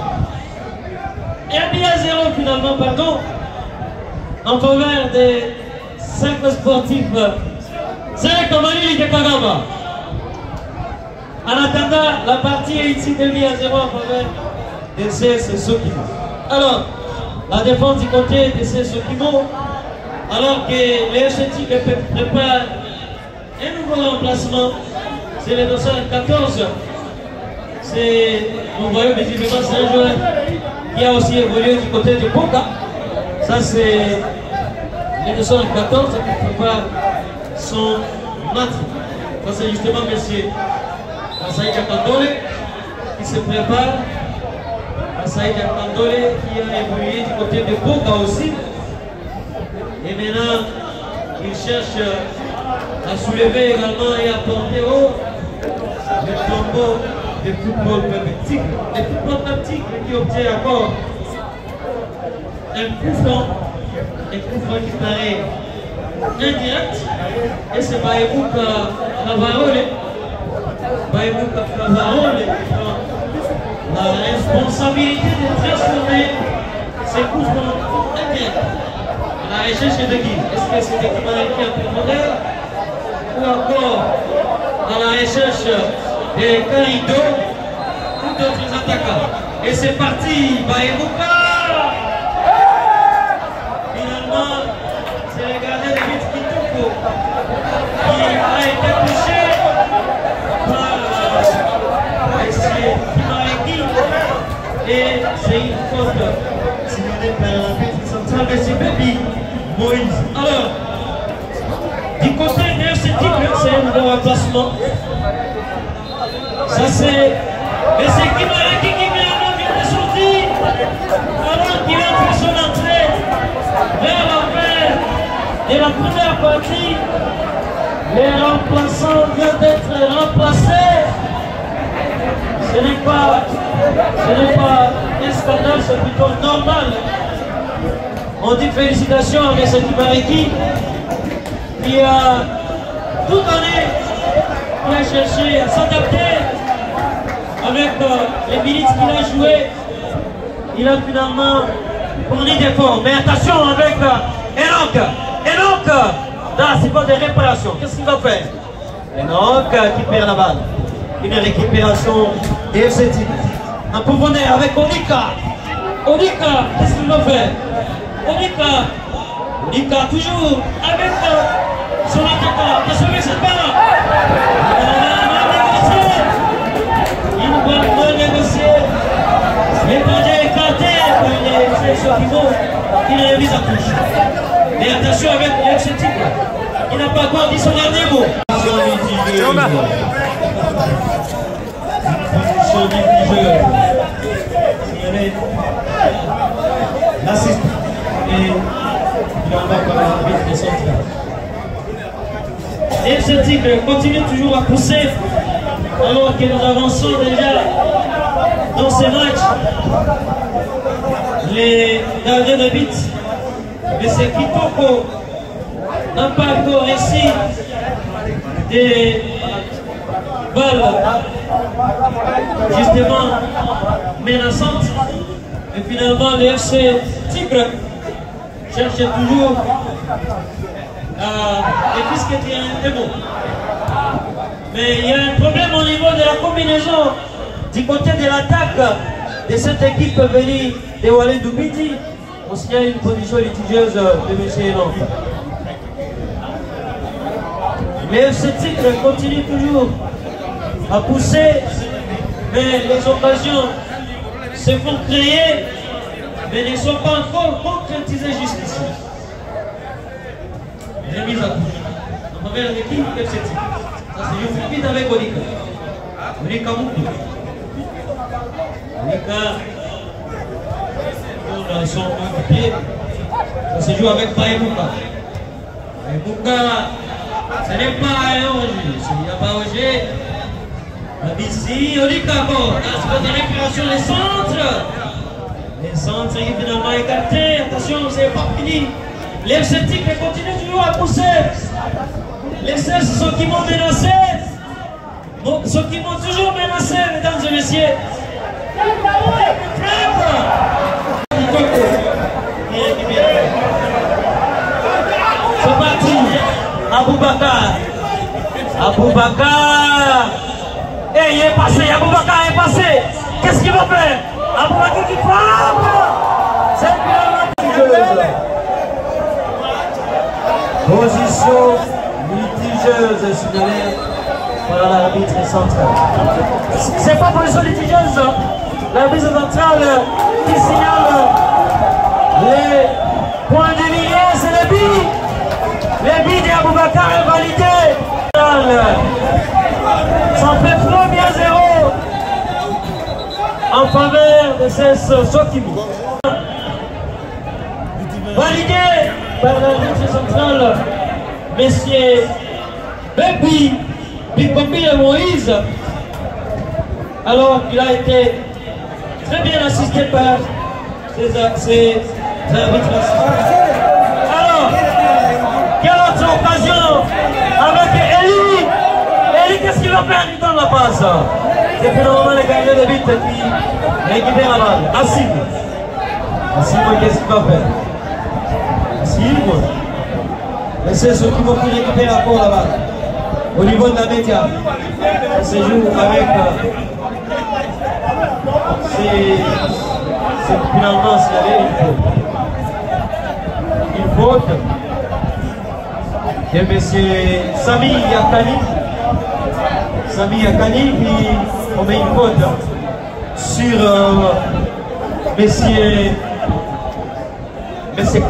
Et un but à 0 finalement, pardon, en faveur des cercles sportifs Sélé Kamanili de Kagaba. En attendant, la partie est ici 2 buts à 0 en faveur de CS Sokimo. Alors, la défense du côté de ces Sokimo, alors que les FCT prépare un nouveau remplacement, c'est le 214. Nous voyons visiblement c'est un joueur qui a aussi évolué du côté de Boca. Ça c'est le 214 qui prépare son match. Ça c'est justement monsieur Asaïd Akandole qui se prépare. Asaïd Akandole qui a évolué du côté de Boca aussi. Et maintenant, il cherche à soulever également et à porter haut le tombeau de football peutique. Le football peutique qui obtient encore un coup franc qui paraît indirect. Et c'est Baïbouk Cavarole. Baïbouk Cavarole qui prend la responsabilité de transformer ces coups francs indirects. La recherche de qui? Est-ce que c'est l'équipe américaine un peu modèle ou encore à la recherche des Carido ou d'autres attaquants? Et c'est parti, Baïbouka! Finalement, c'est le gardien de but Kitoko qui a été touché par Kimareki et c'est une faute signalée par l'arbitre central de ce Baby Moïse. Alors, du côté de FC Tigre, c'est un nouveau remplacement. Ça c'est Kimareki qui vient de sortir alors qu'il a fait son entrée vers l'envers de la première partie. Les remplaçants viennent d'être remplacés. Ce n'est pas un scandale, c'est plutôt normal. On dit félicitations à M. Kimareki qui a tout donné, qui a cherché à s'adapter avec les minutes qu'il a joué. Il a finalement fourni d'efforts. Mais attention avec Enoch. Là, c'est pas des réparations. Qu'est-ce qu'il va faire? Enoch qui perd la balle. Une récupération des FC Tigre. En profondeur avec Onika. Onika, qu'est-ce qu'il va faire? Onika toujours avec son attaquant. Attention avec cette balle. Il va négocier. Les bandits écartés par les Sokimo. Il est mis à touche. Mais attention avec le FC Tigre. Il n'a pas encore dit son dernier mot. L'assist et il en va par l'arbitre de central. Et ce Tigre continue toujours à pousser alors que nous avançons déjà dans ces matchs. Les gardiens de but, mais c'est Kitoko n'a pas encore réussi des balles justement menaçantes. Et finalement, le FC Tigre cherche toujours et puisque il y a un bon. Mais il y a un problème au niveau de la combinaison du côté de l'attaque de cette équipe venue de Walid Doubidi. On signale une position litigieuse de M. Enon. Le FC Tigre continue toujours à pousser, mais les occasions se font créer, mais ne sont pas encore concrétisées jusqu'ici. Remise à touche. En faveur de l'équipe FC Tigre. Ça se joue vite avec Onika. Onika Moukou. Onika, pour son pied, ça se joue avec Baïbouka. Baïbouka, ce n'est pas un Roger. S'il n'y a pas Roger, ici, Onika, bon, là, c'est pas de récupération, les centres. Les centres qui finalement écartés. Attention, c'est pas fini. Les FC Tigre continuent toujours à pousser. Les CS sont qui m'ont menacé. Bon, ceux qui m'ont toujours menacé, mesdames et messieurs. C'est parti. Aboubakar. Et il est passé. Aboubakar est passé. Qu'est-ce qu'il va faire? Aboubakar qui frappe. C'est litigieuse. Position litigieuse signalée par l'arbitre central. C'est pas position litigieuse. L'arbitre central qui signale les points déliés, c'est le but. Le but d'Aboubacar est validé. Ça fait 3-0 en faveur de CS Sokimi. Validé par l'arbitre central, messieurs Bebi Bikombi et Moïse. Alors il a été très bien assisté par ces arbitres assistants. Alors, quelle autre occasion avec Eli? Eli, qu'est-ce qu'il va faire dans la passe? C'est finalement les gagnants de but qui récupèrent la balle. Assim, qu'est-ce qu'il va faire? Mais c'est ceux qui vont récupérer encore la balle. Au niveau de la média, ça se joue avec finalement s'il y avait une faute de M. Sami Yakani qui commet une faute sur M.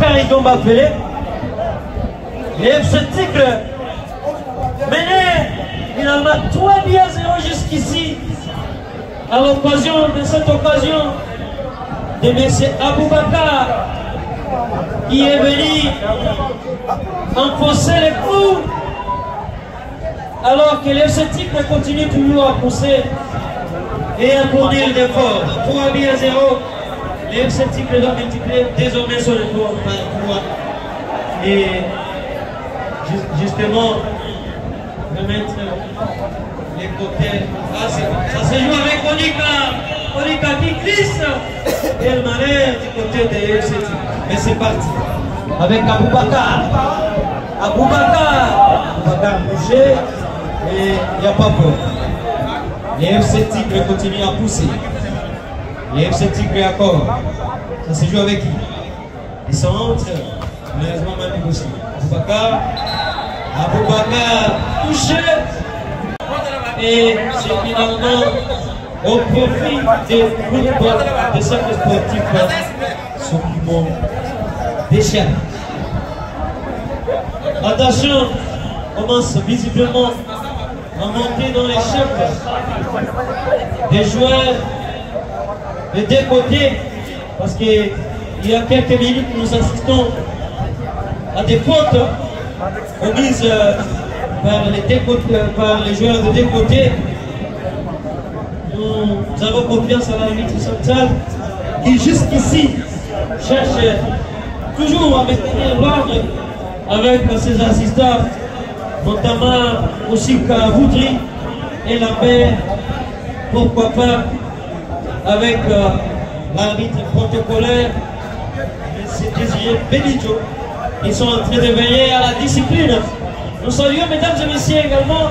Karidon Bapelé. Et FC Tigre menait finalement 3-0 jusqu'ici à l'occasion de cette occasion de M. Aboubacar qui est venu enfoncer les clous alors que l'FC Tigre continue toujours à pousser et à fournir l'effort. 3-0, l'FC Tigre doit multiplier désormais son effort par 3 et justement remettre les côtés. Ah, ça se joue avec Onika qui glisse et le malheur du côté de l'FC Tigre. Mais c'est parti avec Aboubacar bouché et il n'y a pas peur. Les FC Tigre continuent à pousser. Les FC Tigre encore. Ça se joue avec qui? Ils sont entre. Malheureusement, même possible. Aboubacar touché. Et c'est finalement au profit des football de cercles sportifs ceux qui vont déchirer. Attention, on commence visiblement à monter dans les chefs des joueurs de deux côtés parce qu'il y a quelques minutes nous assistons à des fautes commises par les joueurs de deux côtés. Nous avons confiance à l'arbitre central qui jusqu'ici cherche toujours à maintenir l'ordre avec ses assistants, notamment aussi Voudry et Lambert, pourquoi pas avec l'arbitre protocolaire, c'est Désiré Benidjo. Ils sont en train de veiller à la discipline. Nous saluons, mesdames et messieurs, également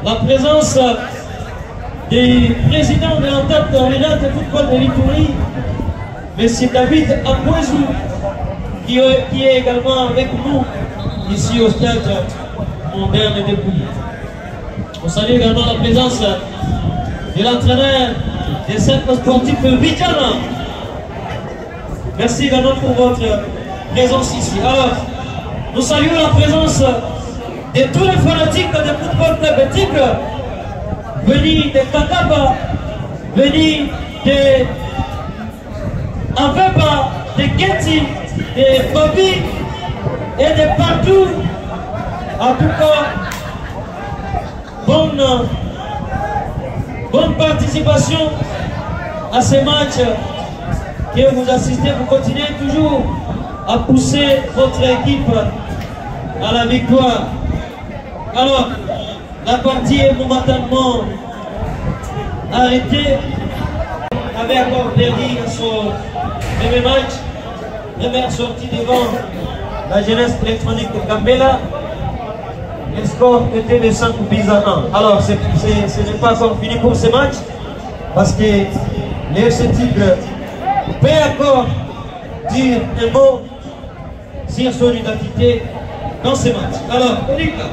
la présence du président de l'entente régionale de football de l'Itourie, M. David Ambouezou, qui est également avec nous ici au stade moderne de Pouilly. On salue également la présence de l'entraîneur des cercles sportifs Vidjana. Merci également pour votre présence ici. Alors, nous saluons la présence de tous les fanatiques de football club Tigre, venus de Kataba, venus de Aveba, de Getty, de Bobby et de partout. En tout cas, bonne participation à ces matchs que vous assistez. Vous continuez toujours à pousser votre équipe à la victoire. Alors, la partie est momentanément arrêtée. Avait encore perdu son premier match, première sortie devant la jeunesse électronique de Gambela. Le score était de 5 buts à 1. Alors, ce n'est pas encore fini pour ce match, parce que les FC Tigre peut encore dire un mot sur son identité dans ces matchs. Alors, Olika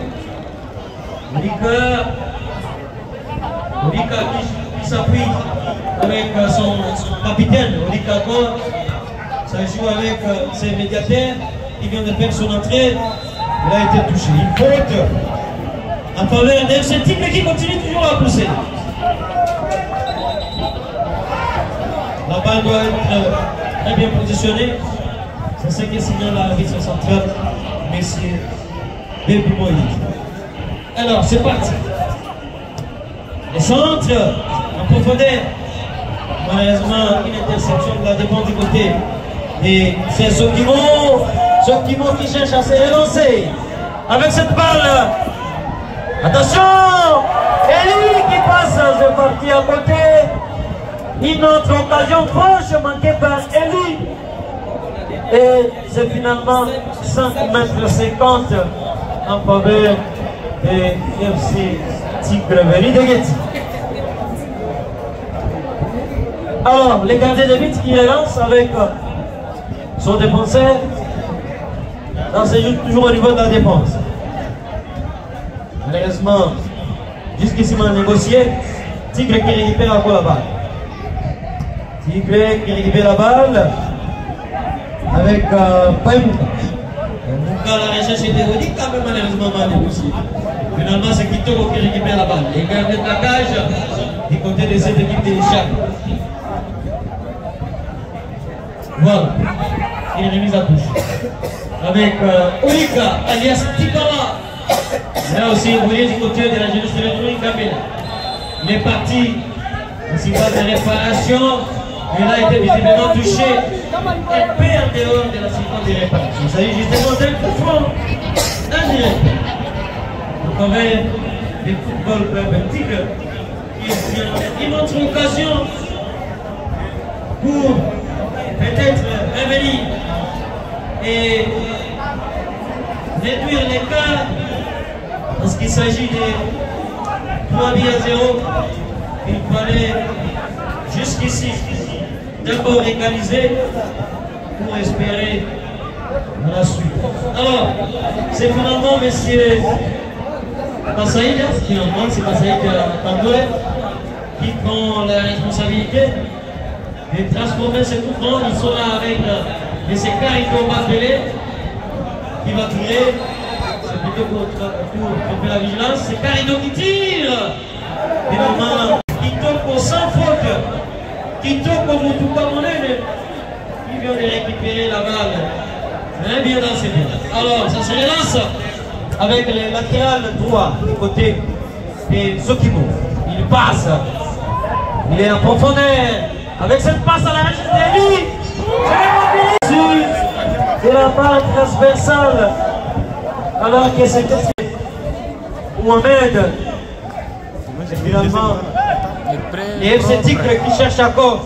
qui s'appuie avec son capitaine, Olika Gore. Ça joue avec ses médiateurs. Il vient de faire son entrée. Il a été touché. Une faute en faveur de ce type qui continue toujours à pousser. La balle doit être très bien positionnée. C'est ce que signale l'arbitre central, messieurs Baby Moïse. Alors, c'est parti. Les centres en profondeur. Malheureusement, une interception de la défense du côté. Et c'est Sokimo qui cherche à se relancer. Avec cette balle. Attention! Eli qui passe, c'est parti à côté. Une autre occasion franche manquée par Eli. Et c'est finalement 5,50 m en faveur de FC Tigre Veri de Gueti. Alors, les gardiens de but qui relancent avec son défenseur. Là, c'est toujours au niveau de la défense. Malheureusement, jusqu'ici, on a négocié. Tigre qui récupère encore la balle. Tigre qui récupère la balle avec Paimouka. Paimouka, la recherche était Olika, mais malheureusement mal négocié. Finalement, c'est Kitoko qui récupère la balle. Les gardiens de la cage du côté de cette équipe de Chag. Voilà. Il est remis à touche. Avec Olika, alias Tikala. Là aussi, vous voyez du côté de la jeunesse de l'électronique Kabila. Il est parti. Ici, pas de réparation. Il a été visiblement touché. Un peu en dehors de la séquence de réparation. Il s'agit justement d'un coup franc indirect. Donc, on va des football club Tigre qui est une autre occasion pour peut-être revenir et réduire l'écart parce qu'il s'agit de 3 buts à 0. Il fallait jusqu'ici d'abord égaliser pour espérer la suite. Alors, c'est finalement monsieur Passaïd, finalement c'est Passaïd Tandoué qui prend la responsabilité de transformer ce coup franc. Ils sont là avec M. Carito Bapelé qui va tirer. C'est plutôt pour tromper la vigilance. C'est Carito qui tire. Finalement, Kitoko sans faute. Kitoko Moutouka Monene qui vient de récupérer la balle. Très bien dans ses mains. Alors, ça se relance avec le latéral droit du côté de Sokimo. Il passe. Il est en profondeur. Avec cette passe à la recherche de lui. C'est la balle transversale. Alors que c'est Mohamed. Finalement, les FC Tigre qui cherche encore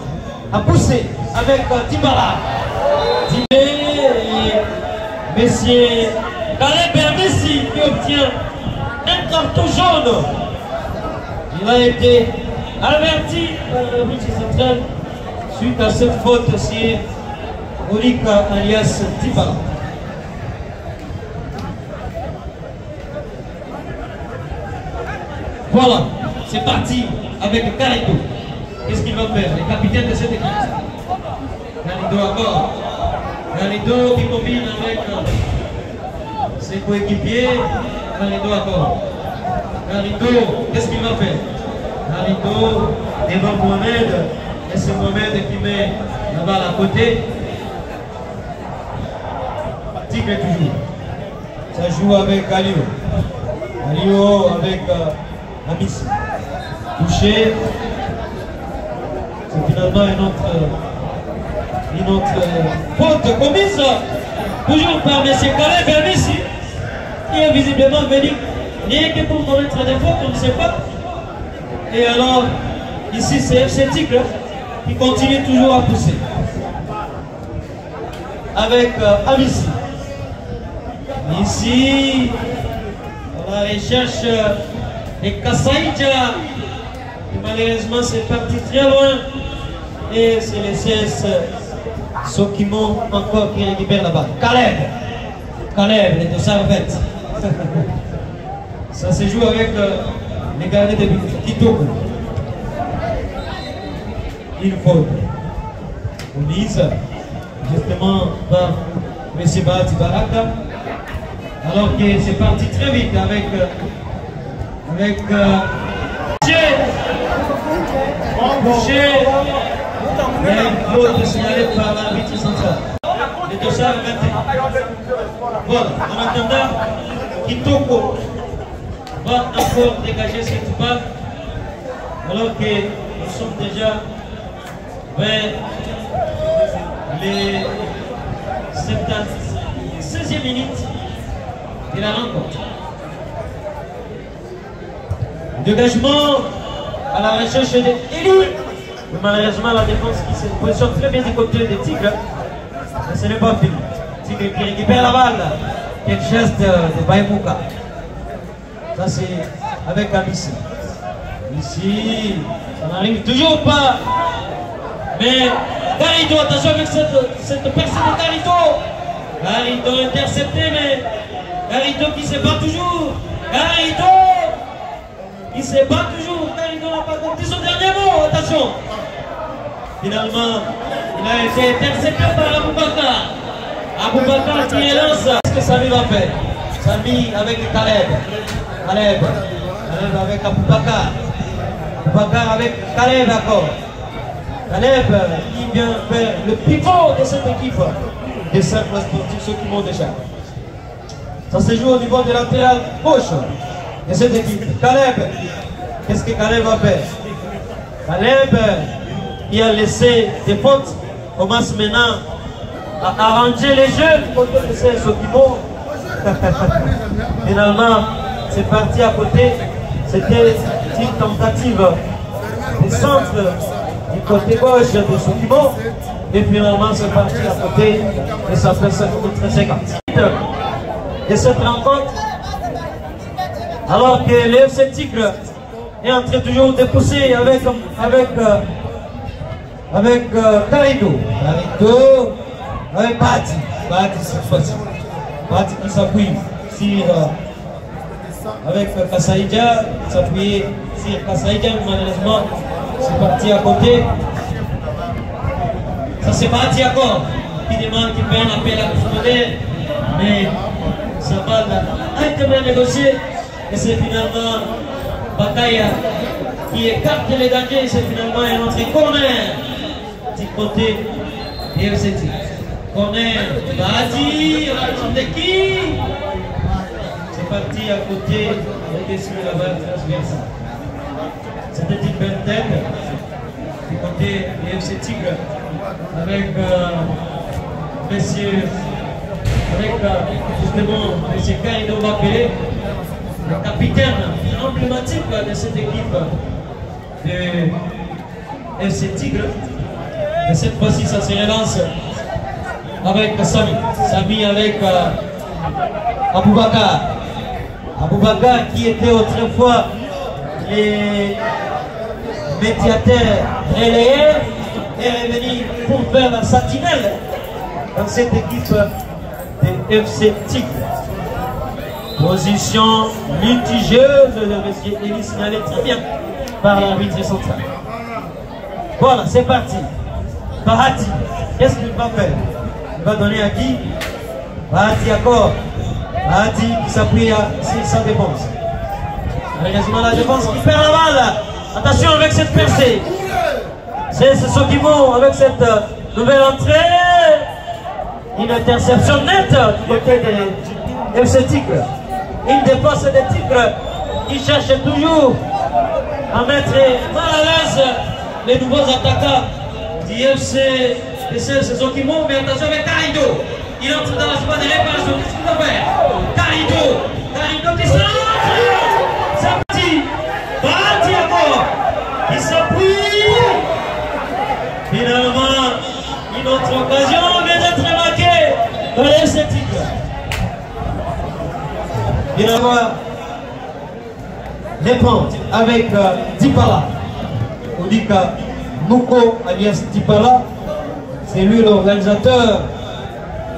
à pousser avec Tibala. Et Monsieur Caleb Messi qui obtient un carton jaune. Il a été averti par le but central suite à cette faute sur Olika alias Tibala. Voilà, c'est parti avec Carito. Qu'est-ce qu'il va faire? Le capitaine de cette équipe. Carito encore. Carito qui combine avec ses coéquipiers. Carito encore. Carito, qu'est-ce qu'il va faire? Carito devant Mohamed. Et c'est Mohamed qui met la balle à côté. Tigre toujours. Ça joue avec Alio. Alio avec Amis. Touché. C'est finalement une autre faute commise. Toujours par M. Caleb Amissi. Qui est visiblement venu rien que pour commettre des fautes, on ne sait pas. Et alors, ici c'est FC Tigre qui continue toujours à pousser. Avec Amissi. Ici, on la recherche de Kassaïdja. Malheureusement, c'est parti très loin. Et c'est le CS Sokimo encore qui récupère la balle. Caleb, les deux servettes. Ça se joue avec les gardiens de but. Kitoko. Une faute. Oulise, justement par M. Bahati Baraka. Alors que c'est parti très vite avec Boucher. Et une faute signalée par l'arbitre central. Les deux servettes. Voilà, en attendant, Kitoko va encore dégager cette balle alors que nous sommes déjà vers les 16e minute de la rencontre. Dégagement à la recherche d'Eli. Malheureusement, la défense qui se positionne très bien du côté des Tigres. Mais ce n'est pas fini. Tigre qui récupère la balle. Quel geste de Baïmouka. Ça c'est avec Amissi. Ici, ça n'arrive toujours pas. Mais Garrido, attention avec cette percée de Garrido. Garrido intercepté, mais Garrido qui se bat toujours. Garrido qui se bat toujours. Garrido n'a pas compris son dernier mot. Attention. Finalement, il a été intercepté par Aboubakar. Aboubakar qui élance. Qu'est-ce que Samy va faire? Samy avec Caleb. Caleb avec Aboubakar. Aboubakar avec Caleb encore. Caleb qui vient faire le pivot de cette équipe des cercles sportifs, ceux qui montent déjà. Ça se joue au niveau de latéral gauche de cette équipe. Caleb, qu'est-ce que Caleb va faire? Caleb qui a laissé des fautes, commence maintenant à arranger les jeux du côté de ces Sokimo. Finalement, c'est parti à côté. C'était une tentative de centre du côté gauche de Sokimo. Et finalement, c'est parti à côté. Et ça fait 50. De cette rencontre, alors que l'FC Tigre est en train toujours de pousser avec Garrido. Garrido avec Bahati. Bahati cette fois-ci. Bahati qui s'appuie sur avec Kassaïdja, s'appuyer sur Kassaïdja, malheureusement c'est parti à côté. Ça c'est Bahati encore qui demande, qui fait un appel à Kousmodé, mais sa balle a été bien négociée et c'est finalement Bakaya qui écarte les dangers. C'est finalement un entrée corner du côté de FC Tigre. Corner, Bahati, de qui? C'est parti à côté et dessus la balle transversale. C'était une belle tête du côté de FC Tigre avec monsieur, avec justement monsieur Garrido Bakele, le capitaine emblématique de cette équipe de FC Tigre. Et cette fois-ci, ça se relance avec Samy. Samy avec Aboubakar. Aboubakar qui était autrefois les médiateurs relayés est revenu pour faire la sentinelle dans cette équipe de FC Tigre. Position litigieuse, le monsieur Elie signalé très bien par l'arbitre central. Voilà, c'est parti. Bahati, qu'est-ce qu'il va faire? Il va donner à qui? Bahati encore. Bahati qui s'appuie sur sa défense. Malheureusement la défense qui perd la balle. Attention avec cette percée. C'est Sokimo avec cette nouvelle entrée. Une interception nette du côté de FC Tigre. Une défense des Tigres qui cherche toujours à mettre mal à l'aise les nouveaux attaquants du FC. C'est Sokimo, mais attention avec Garrido. Il entre dans la zone de réparation. Qu'est-ce qu'il va faire? Garrido qui se lance. C'est parti. Bahati encore. Il s'appuie. Finalement, une autre occasion vient d'être marquée dans le FC Tigre. Il va répondre avec Dipala. On dit que Mouko alias Dipala, C'est lui l'organisateur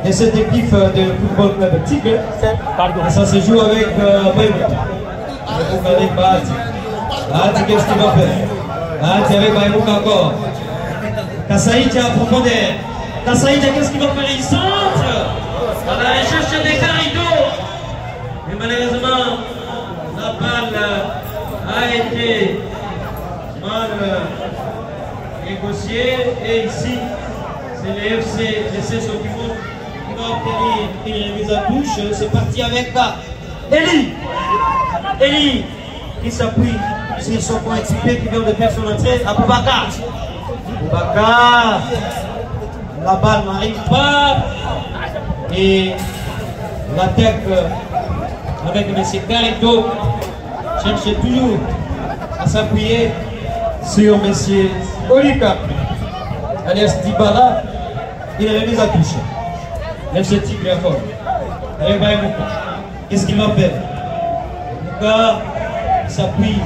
de cette équipe de football club Tigre. Et ça se joue avec Baïmouka. Avec Bahati. Bahati, qu'est-ce qu'il va faire? Bahati avec Baïmouka encore. Kassaïd à profondeur. Kassaïd, qu'est-ce qu'il va faire? Il centre à la recherche des Carido. Mais malheureusement, la balle a été mal négociée. Et ici, c'est le FC Sokimo qui va obtenir une remise à touche. C'est parti avec Eli. Eli qui s'appuie sur son coéquipier qui vient de faire son entrée. Aboubakar. Aboubakar. La balle n'arrive pas. Et l'attaque avec M. Carito cherche toujours à s'appuyer sur M. Olika. Alias Dibala, il est remis à toucher. FC Tigre encore. Avec Baïmouka. Qu'est-ce qu'il va faire? Mouka s'appuie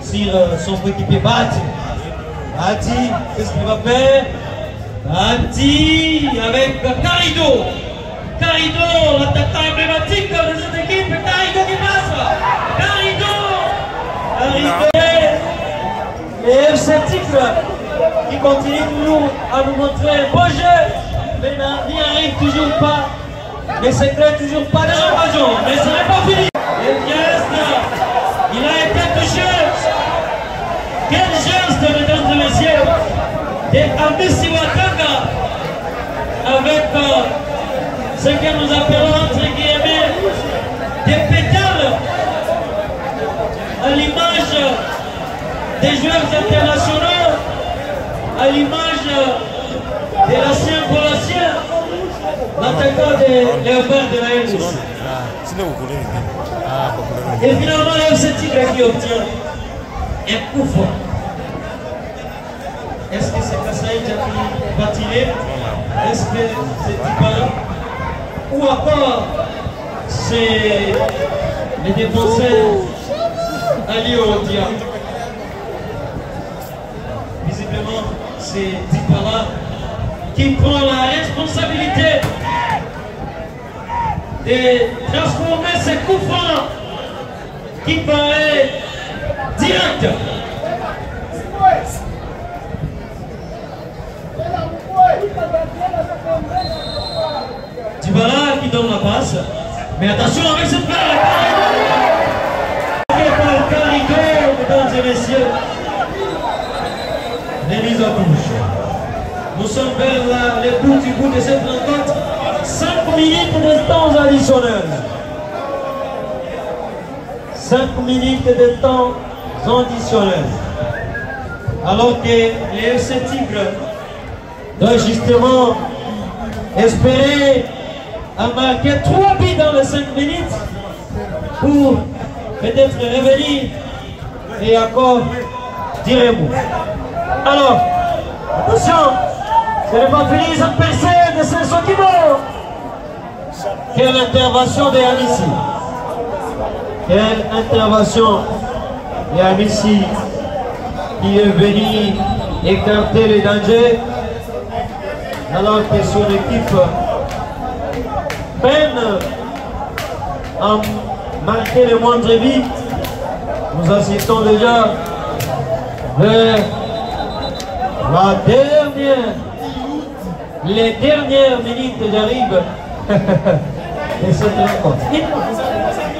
sur son coéquipier Bahati. Bahati, qu'est-ce qu'il va faire? Bahati avec Carido. Carido, l'attaquant emblématique de cette équipe. Carido qui passe. Carido. Et FC Tigre qui continue toujours à nous montrer un beau jeu, mais n'y arrive toujours pas. Mais c'est clair, toujours pas de l'invasion. Mais ce n'est pas fini. Il a été touché. Quel geste, mesdames et messieurs, d'Ambissi Wakanga avec ce que nous appelons entre guillemets des pétales à l'image des joueurs internationaux, à l'image de l'ancien Bolacien, l'attaquant de Léopard de la LGC. Et finalement, le FC Tigre qui obtient un coup fort. Est-ce que c'est Kassaïd qui va tirer? Est-ce que c'est Dibala? Ou encore c'est les défenseurs Ali Odia? Visiblement, c'est Dibala qui prend la responsabilité de transformer ce coup franc qui paraît direct. Dibala qui donne la passe, mais attention avec cette balle. Carido, mesdames et messieurs. Remise à touche. Nous sommes vers le bout du bout de cette rencontre. 5 minutes de temps additionnel. 5 minutes de temps additionnel. Alors que les FC Tigre doit justement espérer à marquer 3 buts dans les 5 minutes pour peut-être revenir et encore dire un mot. Alors, attention, ce n'est pas fini cette percée de Sokimo. Quelle intervention de Amissi. Quelle intervention de Amissi qui est venu écarter les dangers alors que son équipe peine à marquer le moindre but. Nous assistons déjà vers les dernières minutes, j'arrive, de cette rencontre.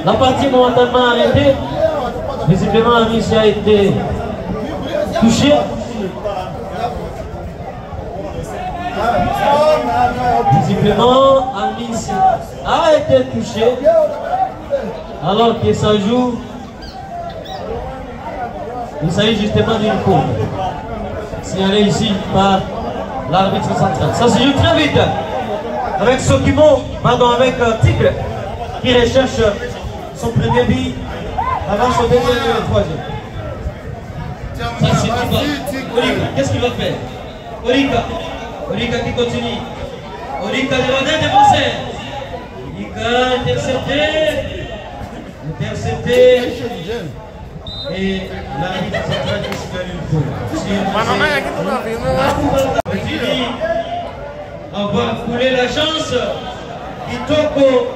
La partie momentanément arrêtée. Visiblement, Amissi a été touché. Visiblement, Amissi a été touché alors que ça joue. Il s'agit justement d'une courbe signalée ici par l'arbitre central. Ça se joue très vite avec Sokimo, pardon, avec Tigre qui recherche son premier but avant son deuxième et le troisième. Ça c'est Dibala. Olika, qu'est-ce qu'il va faire? Olika qui continue. Olika devant un défenseur. Olika intercepté. Et l'arbitre central qui signale une faute. avoir coulé la chance. Kitoko,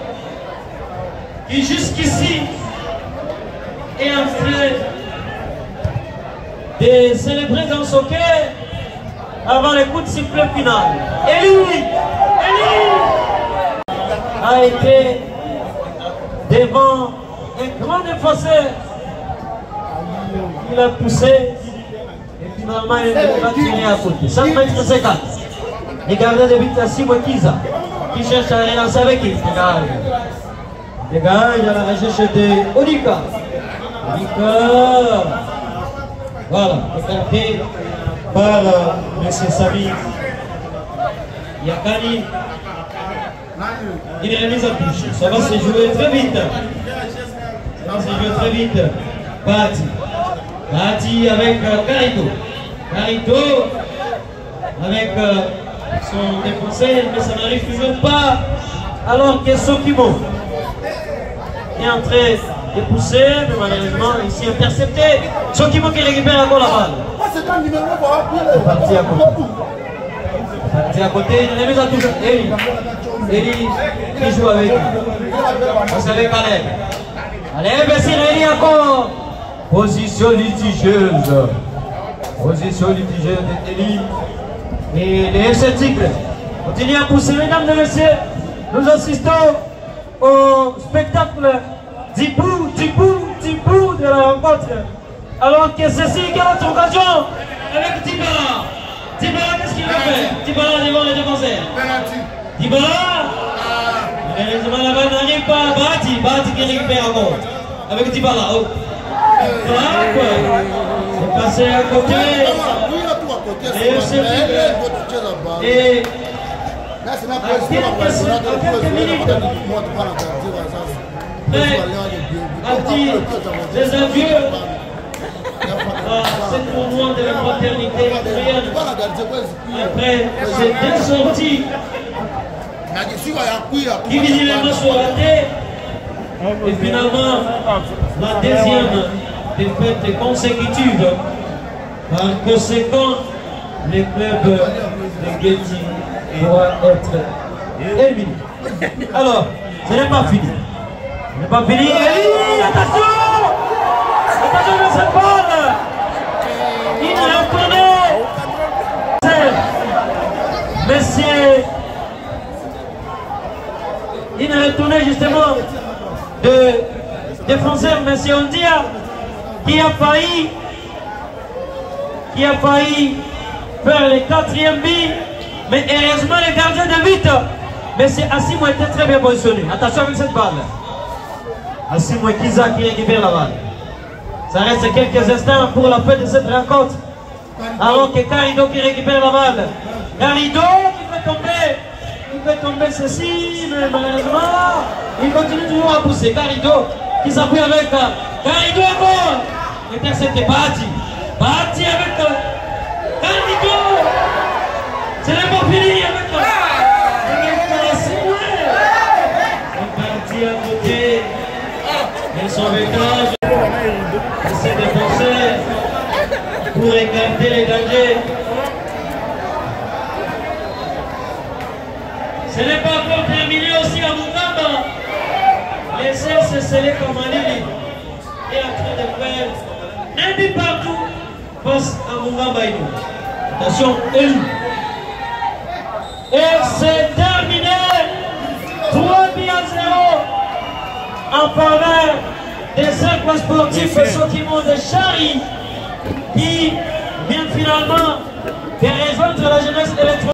qui jusqu'ici est en train de célébrer dans son cœur avant le coup de sifflet final. Eli a été devant un grand défenseur. Il a poussé et finalement il va tirer à côté. 100 mètres 50. Les gardiens de but à Simo Kiza qui cherche à relancer avec qui dégage à la recherche de Odika. Voilà, écarté par M. Sami Yakani. Une remise en touche. Ça va se jouer très vite. Ça va se jouer très vite. Bati avec Carito. Carito avec son défenseur, mais ça n'arrive toujours pas. Alors que Sokimo est en train de pousser, mais malheureusement ici intercepté. Sokimo qui récupère encore la balle. C'est parti à côté. C'est à côté, il a mis en touche. Eli qui joue avec lui. C'est avec Caleb. Caleb est sur Eli encore. Position litigieuse. Position litigieuse d'Eli. Et les FC Tigres continuent à pousser. Mesdames et messieurs, nous assistons au spectacle Dibou de la rencontre. Alors que ceci, quelle autre occasion avec Dibala. Dibala, qu'est-ce qu'il va faire? Dibala devant les défenseurs. Dibala, malheureusement la balle n'arrive pas. Bati qui récupère encore. Avec Dibala. Oh. C'est passé à côté. Et quelques minutes, a dit des adieux à cette tournoi de la fraternité après ces deux sorties qui visiblement sont ratées. Et finalement, la deuxième défaite consécutive. Par conséquent, les clubs de Getty doivent être éliminés. Alors, ce n'est pas fini. Ce n'est pas fini. Et attention! Attention de cette balle! Il est retourné. Messieurs, il est retourné justement de défenseur, monsieur Ondia, qui a failli faire le 4e but, mais heureusement les gardiens de but. Mais c'est Assimo était très bien positionné. Attention avec cette balle. Assimo Kiza qui récupère la balle. Ça reste quelques instants pour la fin de cette rencontre. Alors que Carido qui récupère la balle. Carido qui fait tomber ceci, mais malheureusement, il continue toujours à pousser. Carido qui s'appuie avec Carido est bon. Intercepté Bati avec Carido. Ce n'est pas fini avec parti à côté de son vecteur de ses défenseurs pour écarter les dangers. Ce n'est pas encore terminé aussi à Mungamba. Laissez se sceller comme Alili est en train de faire un but partout face à Mungamba. Attention, Eli. Et c'est terminé. 3 buts à 0 en faveur des cercles sportifs Sokimo de Chari qui vient finalement de rejoindre la jeunesse électronique.